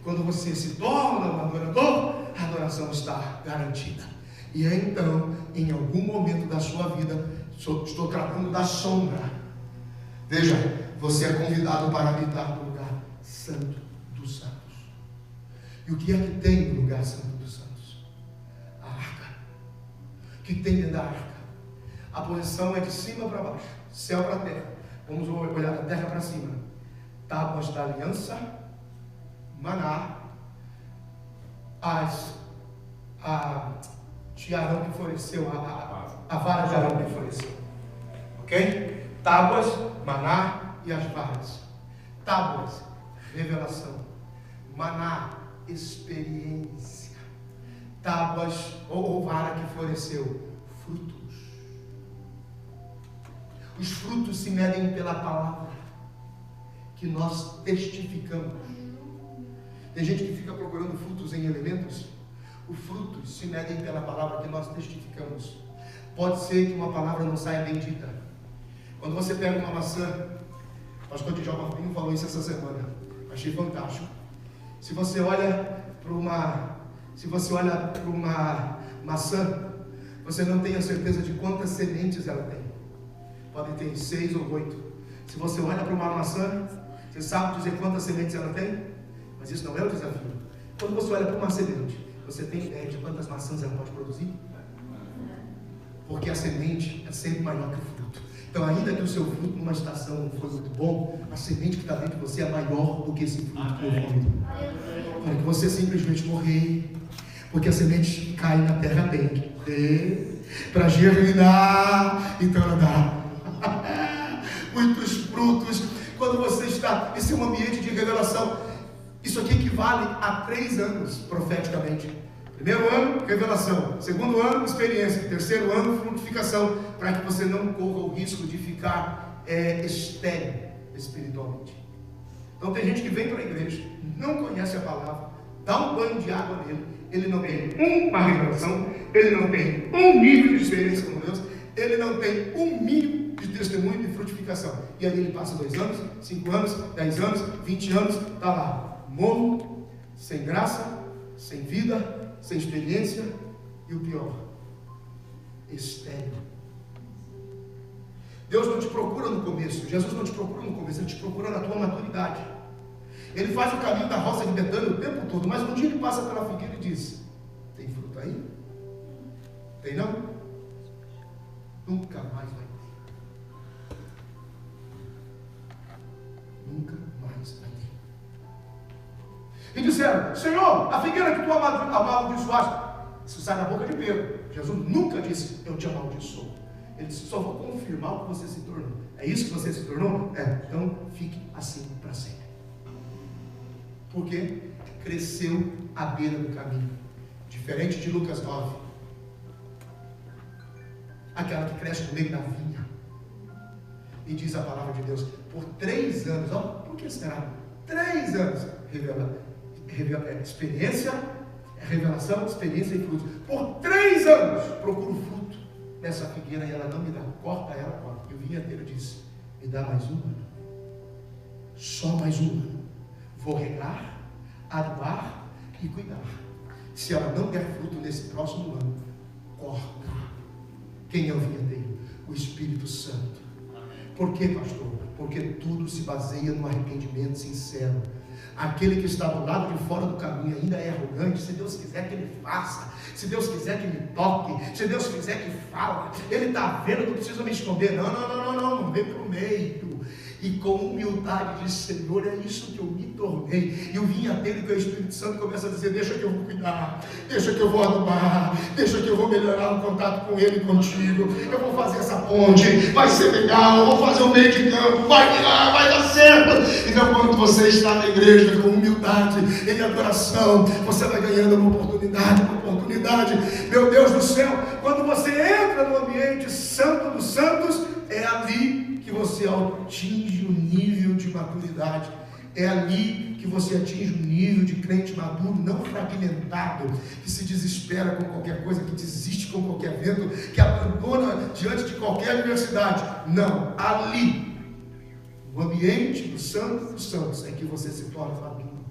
Quando você se torna um adorador, a adoração está garantida. E então, em algum momento da sua vida, estou tratando da sombra. Veja, você é convidado para habitar no lugar santo dos santos. E o que é que tem no lugar santo dos santos? A arca. O que tem dentro da arca? A posição é de cima para baixo, céu para terra. Vamos olhar da terra para cima. Tábuas da aliança, maná, de Arão que floresceu, a vara de Arão que floresceu. Ok? Tábuas, maná e as varas. Tábuas, revelação. Maná, experiência. Tábuas ou vara que floresceu, frutos. Os frutos se medem pela palavra que nós testificamos. Tem gente que fica procurando frutos em elementos. Os frutos se medem pela palavra que nós testificamos. Pode ser que uma palavra não saia bendita. Quando você pega uma maçã, o pastor Djalma Pinho falou isso essa semana, achei fantástico. Se você olha para uma maçã, você não tem a certeza de quantas sementes ela tem. Podem ter 6 ou 8. Se você olha para uma maçã, você sabe dizer quantas sementes ela tem? Mas isso não é o desafio. Quando você olha para uma semente, você tem ideia de quantas maçãs ela pode produzir? Porque a semente é sempre maior que o fruto. Então, ainda que o seu fruto numa estação não for muito bom, a semente que está dentro de você é maior do que esse fruto que eu vou. Para que você simplesmente morrer, porque a semente cai na terra tem que morrer para germinar, então ela dá muitos frutos. Quando você está nesse ambiente de revelação, isso aqui equivale a 3 anos profeticamente. Primeiro ano, revelação. Segundo ano, experiência. Terceiro ano, frutificação. Para que você não corra o risco de ficar estéril espiritualmente. Então tem gente que vem para a igreja, não conhece a palavra, dá um banho de água nele, ele não tem uma revelação, ele não tem um nível de experiência com Deus, ele não tem um mínimo de testemunho de frutificação. E aí ele passa 2 anos, 5 anos, 10 anos, 20 anos, está lá, morno, sem graça, sem vida, sem experiência, e o pior, estéril. Deus não te procura no começo, Jesus não te procura no começo, Ele te procura na tua maturidade. Ele faz o caminho da roça de Betânia o tempo todo, mas um dia Ele passa pela figueira e diz: tem fruto aí? Tem não? Nunca mais vai ter. Nunca mais vai ter. E disseram: Senhor, a figueira que tu amaldiçoaste. Isso sai da boca de Pedro. Jesus nunca disse: eu te amaldiçoo. Ele disse: só vou confirmar o que você se tornou. É isso que você se tornou? Então fique assim para sempre. Porque cresceu à beira do caminho. Diferente de Lucas 9. Aquela que cresce no meio da vinha. E diz a palavra de Deus: por 3 anos, por que será? 3 anos, experiência, revelação, experiência e frutos. Por 3 anos, procuro fruto nessa figueira e ela não me dá. Corta ela, corta. E o vinhateiro disse: me dá mais uma. Só mais uma. vou regar, adubar e cuidar. Se ela não der fruto nesse próximo ano, corta. Quem é o vinhadeiro? O Espírito Santo. Por quê, pastor? Porque tudo se baseia no arrependimento sincero. Aquele que está do lado de fora do caminho ainda é arrogante. Se Deus quiser que ele faça, se Deus quiser que me toque, se Deus quiser que fale, ele está vendo, não precisa me esconder. Não vem para o meio. E com humildade diz: Senhor, é isso que eu me tornei. E o vinhadeiro, que é o Espírito Santo, começa a dizer: deixa que eu vou cuidar, deixa que eu vou adubar, deixa que eu vou melhorar o contato com ele e contigo. Eu vou fazer essa ponte, vai ser legal, eu vou fazer o meio de campo, vai virar, vai dar certo. Então, quando você está na igreja com humildade, em adoração, você vai ganhando uma oportunidade. Meu Deus do céu, quando você entra no ambiente santo dos santos, é ali que você atinge o nível de maturidade. É ali que você atinge o nível de crente maduro, não fragmentado, que se desespera com qualquer coisa, que desiste com qualquer vento, que abandona diante de qualquer adversidade. Não, ali, no ambiente do santo dos santos, é que você se torna maduro.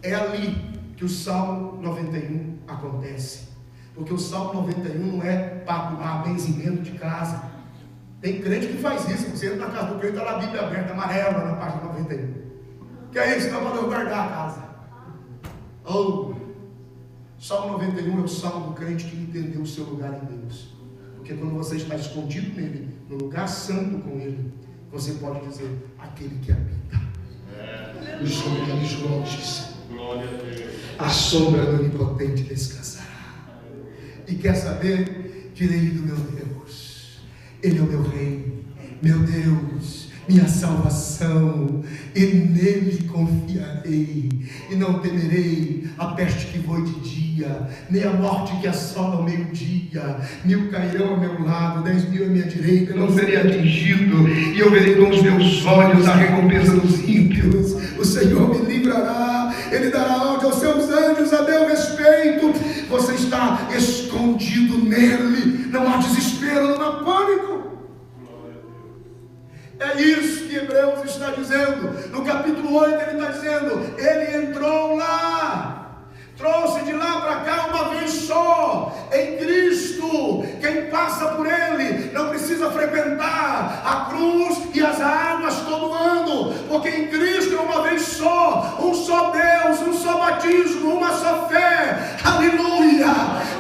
É ali que o Salmo 91 acontece. Porque o Salmo 91 não é para benzimento de casa. Tem crente que faz isso. Você entra na casa do crente, está lá a Bíblia aberta, amarela, na página 91. Que é isso? Não, para guardar a casa. Salmo 91 é o salmo do crente que entendeu o seu lugar em Deus. Porque quando você está escondido nele, no lugar santo com ele, você pode dizer: aquele que habita os lugares longes, a sombra do Onipotente descansará. E quer saber? Direi do meu Deus: Ele é o meu rei, meu Deus, minha salvação, e nele confiarei, e não temerei a peste que voe de dia, nem a morte que assola ao meio-dia. 1000 cairão ao meu lado, 10.000 à minha direita, não serei atingido, e eu verei com os meus olhos a recompensa dos ímpios. O Senhor me livrará, Ele dará ordem aos seus anjos a meu respeito. Você está escondido nele, não há desespero, não há pânico. É isso que Hebreus está dizendo. No capítulo 8 ele está dizendo: ele entrou lá, trouxe de lá para cá uma vez só, em Cristo. Quem passa por ele não precisa frequentar a cruz e as águas todo ano, porque em Cristo é uma vez só, um só Deus, um só batismo, uma só fé, aleluia.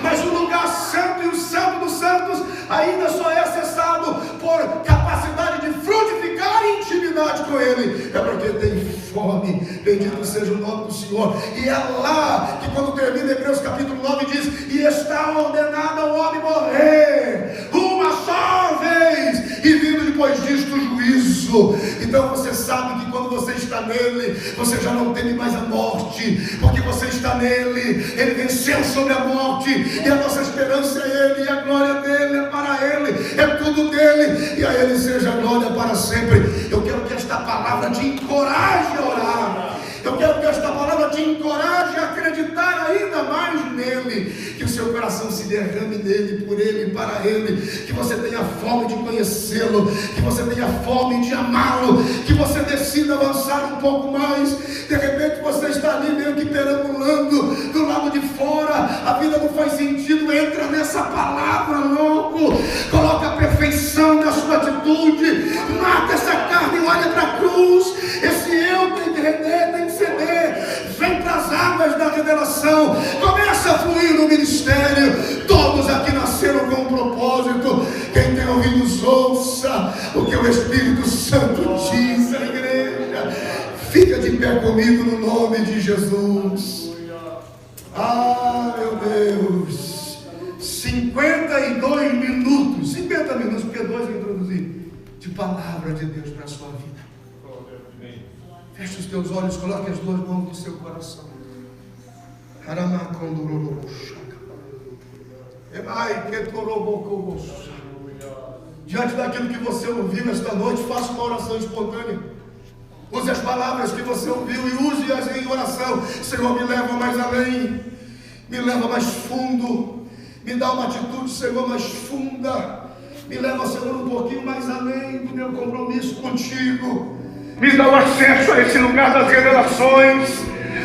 Mas o lugar santo e o santo dos santos ainda só é acessado por capacidade de frutificar em intimidade com ele. É porque tem fome. Bendito seja o nome do Senhor. E é lá que, quando termina Hebreus capítulo 9, diz: e está ordenado ao homem morrer uma só vez, e vindo depois disto o juízo. Então você sabe que quando você está nele, você já não teme mais a morte, porque você está nele. Ele venceu sobre a morte, e a nossa esperança é ele, e a glória dele é para ele, é tudo dele, e a ele seja a glória para sempre. Eu quero que esta palavra te encoraje a orar. Eu quero que esta palavra te encoraje a acreditar ainda mais nele, que o seu coração se derrame nele, por ele e para ele, que você tenha fome de conhecê-lo, que você tenha fome de amá-lo, que você decida avançar um pouco mais. De repente você está ali meio que perambulando do lado de fora, a vida não faz sentido. Entra nessa palavra, louco, coloca a perfeição na sua atitude, mata essa carne e olha para a cruz. Esse eu tem que render, tem que ceder. Vem para as águas da revelação, começa a fluir no ministério. Todos aqui nasceram com um propósito. Quem tem ouvidos, ouça o que o Espírito Santo diz à igreja. Fica de pé comigo no nome de Jesus. Ah, meu Deus, 52 minutos, 50 minutos, porque 2 eu introduzi, de palavra de Deus para a sua vida. Feche os teus olhos, coloque as 2 mãos no seu coração. Diante daquilo que você ouviu esta noite, faça uma oração espontânea. Use as palavras que você ouviu e use-as em oração. Senhor, me leva mais além, me leva mais fundo, me dá uma atitude, Senhor, mais funda. Me leva, Senhor, um pouquinho mais além do meu compromisso contigo. me dá o acesso a esse lugar das revelações.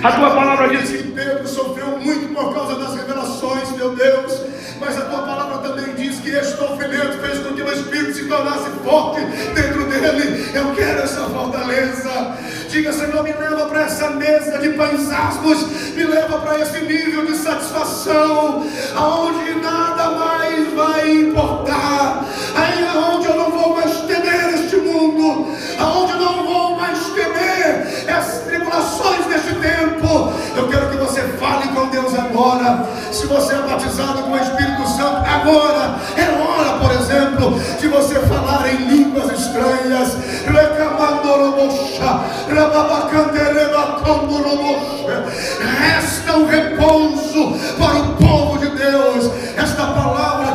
A tua palavra diz que Pedro sofreu muito por causa das revelações, meu Deus, mas a tua palavra também diz que este sofrimento fez com que o Espírito se tornasse forte dentro dele. Eu quero essa fortaleza. Diga, Senhor, me leva para essa mesa de pães asmos, me leva para esse nível de satisfação, aonde nada mais vai importar, aí aonde eu não vou mais temer este mundo, aonde eu não vou mais temer as tribulações deste tempo. Eu quero que você fale com Deus agora. Se você é batizado com o Espírito Santo, agora é hora, por exemplo, de você falar em línguas estranhas. Resta um repouso para o povo de Deus. Esta palavra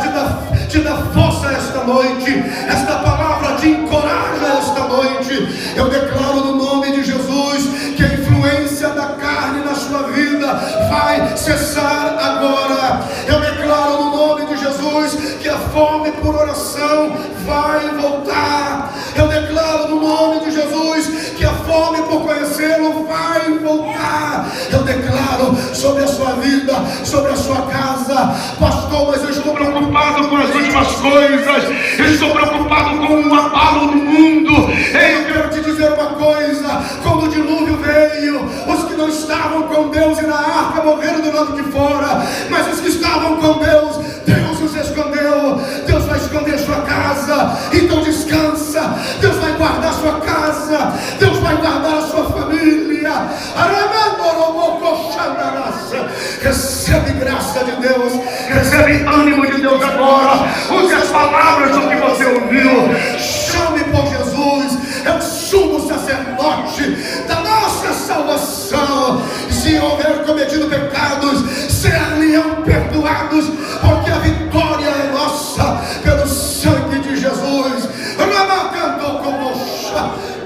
te dá força esta noite. Esta palavra te encoraja esta noite. Eu declaro no nome de Jesus que a influência da carne na sua vida vai cessar agora. Eu declaro no nome de Jesus que a fome por oração vai voltar. Eu declaro no nome de Jesus que a fome por conhecê-lo vai voltar. Eu declaro sobre a sua vida, sobre a sua casa, pastor, mas eu estou preocupado com as últimas coisas, eu estou preocupado com o abalo do mundo. Eu quero te dizer uma coisa: quando o dilúvio veio, os que não estavam com Deus e na arca morreram do lado de fora, mas os que estavam com Deus, Deus os escondeu. Deus vai esconder sua casa, então descansa. Deus vai guardar sua casa, Deus vai guardar a sua família. Recebe graça de Deus, recebe ânimo de Deus agora. Use as palavras do que você ouviu. Chame por Jesus, é o sumo sacerdote da nossa salvação. Se houver cometido pecados, ser-lhe-ão perdoados, porque a vitória é nossa pelo sangue de Jesus.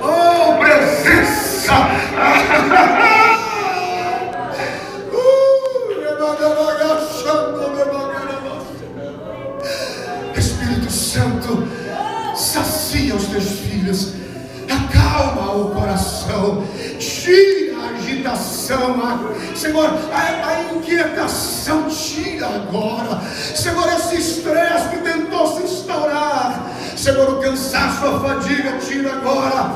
Oh, presença! Espírito Santo, sacia os teus filhos, acalma o coração, tira a agitação, Senhor, a inquietação, tira agora, Senhor, esse estresse que tentou se instaurar, Senhor, o cansaço, a fadiga, tira agora.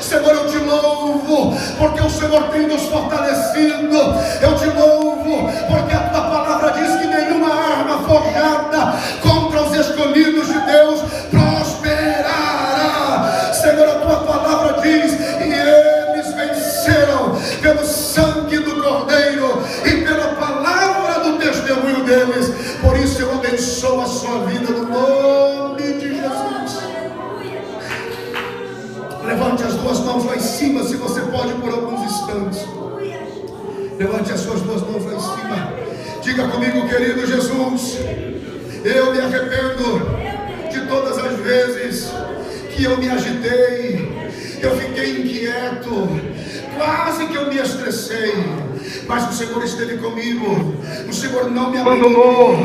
Senhor, eu te louvo, porque o Senhor tem nos fortalecido. Eu te louvo, porque a tua palavra diz que nenhuma arma forjada contra os escolhidos de Deus prosperará. Senhor, a tua palavra diz: e eles venceram pelo sangue do Cordeiro e pela palavra do testemunho deles. Por isso eu abençoo a sua vida no nome de Jesus. Levante as duas mãos lá em cima, se você pode, por alguns instantes. Levante as suas duas mãos lá em cima. Diga comigo: querido Jesus, eu me arrependo de todas as vezes que eu me agitei, eu fiquei inquieto, quase que eu me estressei, mas o Senhor esteve comigo, o Senhor não me abandonou.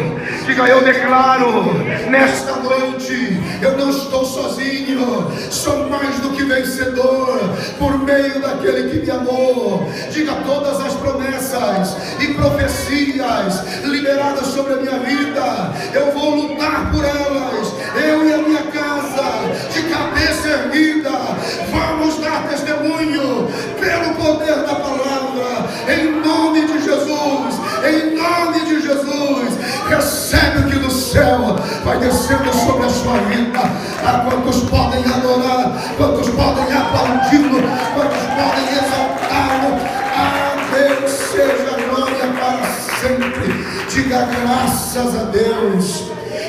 Diga: eu declaro nesta noite, eu não estou sozinho, sou mais do que vencedor, por meio daquele que me amou. Diga: todas as promessas e profecias liberadas sobre a minha vida, eu vou lutar por elas, eu e a minha casa, de cabeça erguida, vamos dar testemunho pelo poder da palavra, em nome de Jesus, em nome de Jesus. Recebe o que do céu vai descendo sobre a sua vida. Quantos podem adorar, quantos podem aplaudi-lo, quantos podem exaltá-lo. A Deus seja a glória para sempre. Diga graças a Deus.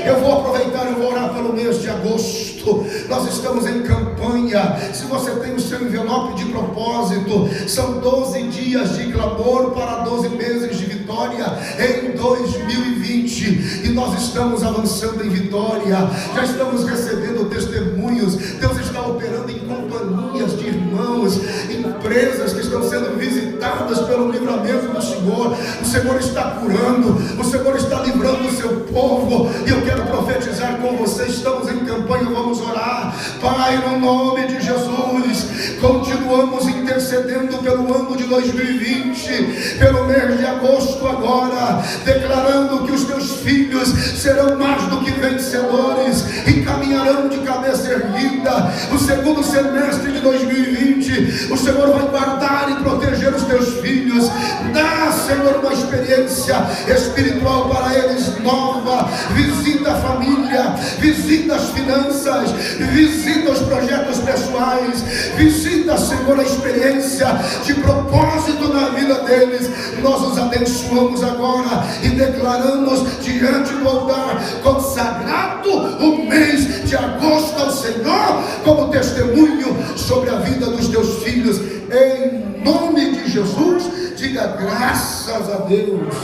Eu vou aproveitar e vou orar pelo mês de agosto. Nós estamos em campanha. Se você tem o seu envelope de propósito, são 12 dias de clamor para 12 meses de vitória em 2020. E nós estamos avançando em vitória. Já estamos recebendo testemunhos. Deus está operando em companhias de irmãos, empresas que estão sendo visitadas pelo livramento do Senhor. O Senhor está curando, o Senhor está livrando o seu povo. E eu quero profetizar com você. Estamos em campanha, vamos orar. Pai, no nome de Jesus, continuamos intercedendo pelo ano de 2020, pelo mês de agosto agora, declarando que os teus filhos serão mais do que vencedores e caminharão de cabeça erguida. O segundo semestre de 2020, o Senhor vai guardar e proteger os teus filhos. Dá, Senhor, uma experiência espiritual para eles nova. Visita a família, visita as finanças, visita os projetos pessoais, visita, Senhor, a experiência de propósito na vida deles. Nós os abençoamos agora e declaramos diante do altar consagrado o mês de agosto ao Senhor como testemunho sobre a vida dos teus filhos. Em nome de Jesus, diga graças a Deus.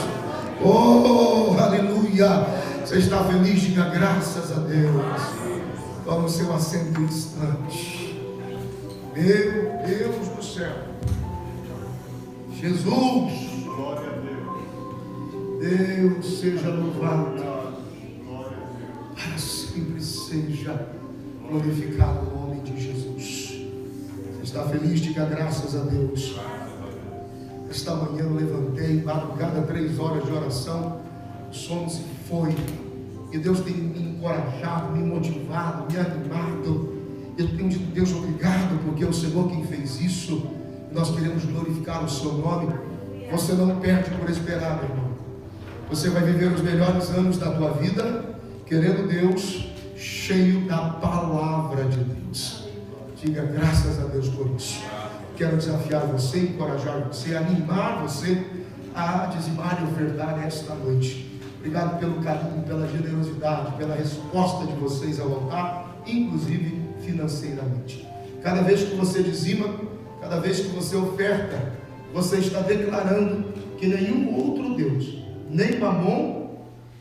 Oh, aleluia. Você está feliz? Diga graças a Deus. Toma o seu assento um instante. Meu Deus do céu, Jesus, glória a Deus. Deus seja louvado, para sempre seja glorificado o nome de Jesus. Você está feliz? Diga graças a Deus. Esta manhã eu levantei, madrugada, 3 horas de oração, o sono se foi, e Deus tem me encorajado, me motivado, me animado. Eu tenho dito, Deus, obrigado, porque é o Senhor quem fez isso. Nós queremos glorificar o seu nome. Você não perde por esperar, meu irmão. Você vai viver os melhores anos da tua vida, querendo Deus, cheio da palavra de Deus. Diga graças a Deus por isso. Quero desafiar você, encorajar você, animar você a dizimar e ofertar esta noite. Obrigado pelo carinho, pela generosidade, pela resposta de vocês ao altar, inclusive financeiramente. Cada vez que você dizima, cada vez que você oferta, você está declarando que nenhum outro Deus, nem Mamon,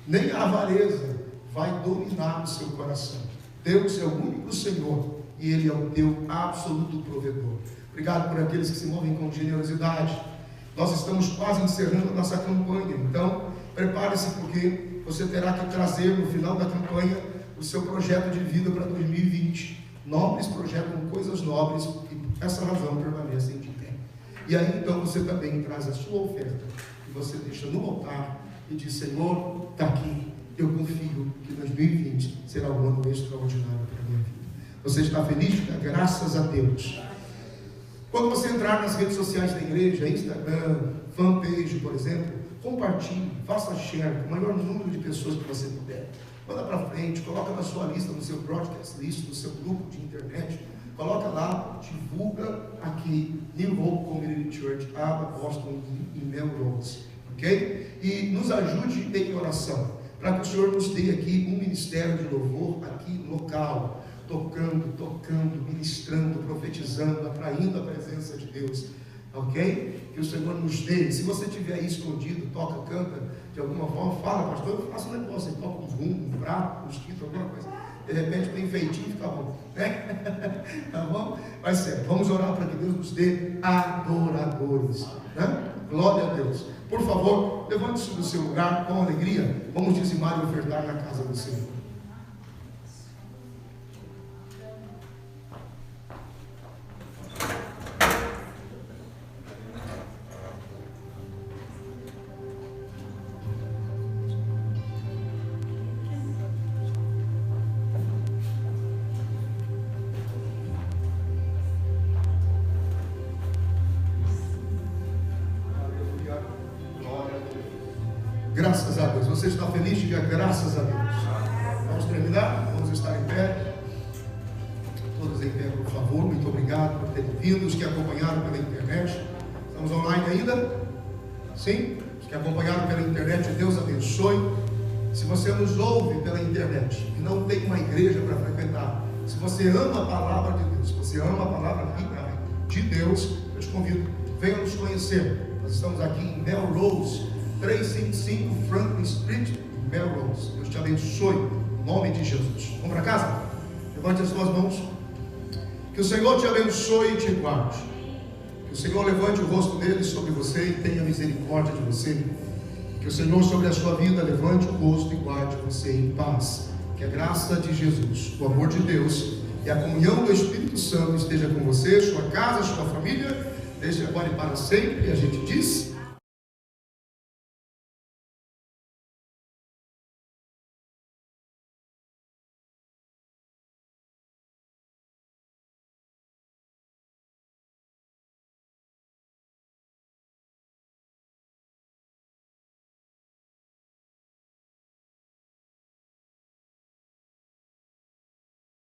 nem a avareza, vai dominar o seu coração. Deus é o único Senhor e Ele é o teu absoluto provedor. Obrigado por aqueles que se movem com generosidade. Nós estamos quase encerrando a nossa campanha, então prepare-se, porque você terá que trazer no final da campanha o seu projeto de vida para 2020. Nobres projetam coisas nobres e por essa razão permanecem de pé. E aí então você também traz a sua oferta e você deixa no altar e diz: Senhor, está aqui, eu confio que 2020 será um ano extraordinário para a minha vida. Você está feliz? Diga graças a Deus. Quando você entrar nas redes sociais da igreja, Instagram, fanpage, por exemplo, compartilhe, faça share com o maior número de pessoas que você puder. Manda para frente, coloca na sua lista, no seu broadcast list, no seu grupo de internet, coloca lá, divulga aqui, New Hope Community Church, Aba, Boston e Melrose, ok? E nos ajude em oração, para que o Senhor nos dê aqui um ministério de louvor aqui local, tocando, ministrando, profetizando, atraindo a presença de Deus, ok? Que o Senhor nos dê. Se você estiver aí escondido, toca, canta, de alguma forma, fala: pastor, eu faço um negócio, aí toca um bumbo, um prato, um mosquito, alguma coisa, de repente tem feitinho, fica bom, né? Tá bom? Vai ser. Vamos orar para que Deus nos dê adoradores, né? Glória a Deus. Por favor, levante-se do seu lugar com alegria. Vamos dizimar e ofertar na casa do Senhor. Graças a Deus. Você está feliz? Diga graças a Deus. Vamos terminar? Vamos estar em pé. Todos em pé, por favor. Muito obrigado por terem vindo. Os que acompanharam pela internet. Estamos online ainda? Sim? Os que acompanharam pela internet, Deus abençoe. Se você nos ouve pela internet e não tem uma igreja para frequentar, se você ama a palavra de Deus, se você ama a palavra de Deus, eu te convido, venha nos conhecer. Nós estamos aqui em Melrose, 355 Franklin Street, Melrose. Deus te abençoe, em nome de Jesus. Vamos para casa? Levante as suas mãos. Que o Senhor te abençoe e te guarde. Que o Senhor levante o rosto dele sobre você e tenha misericórdia de você. Que o Senhor sobre a sua vida levante o rosto e guarde você em paz. Que a graça de Jesus, o amor de Deus e a comunhão do Espírito Santo esteja com você, sua casa, sua família, desde agora e para sempre. E a gente diz...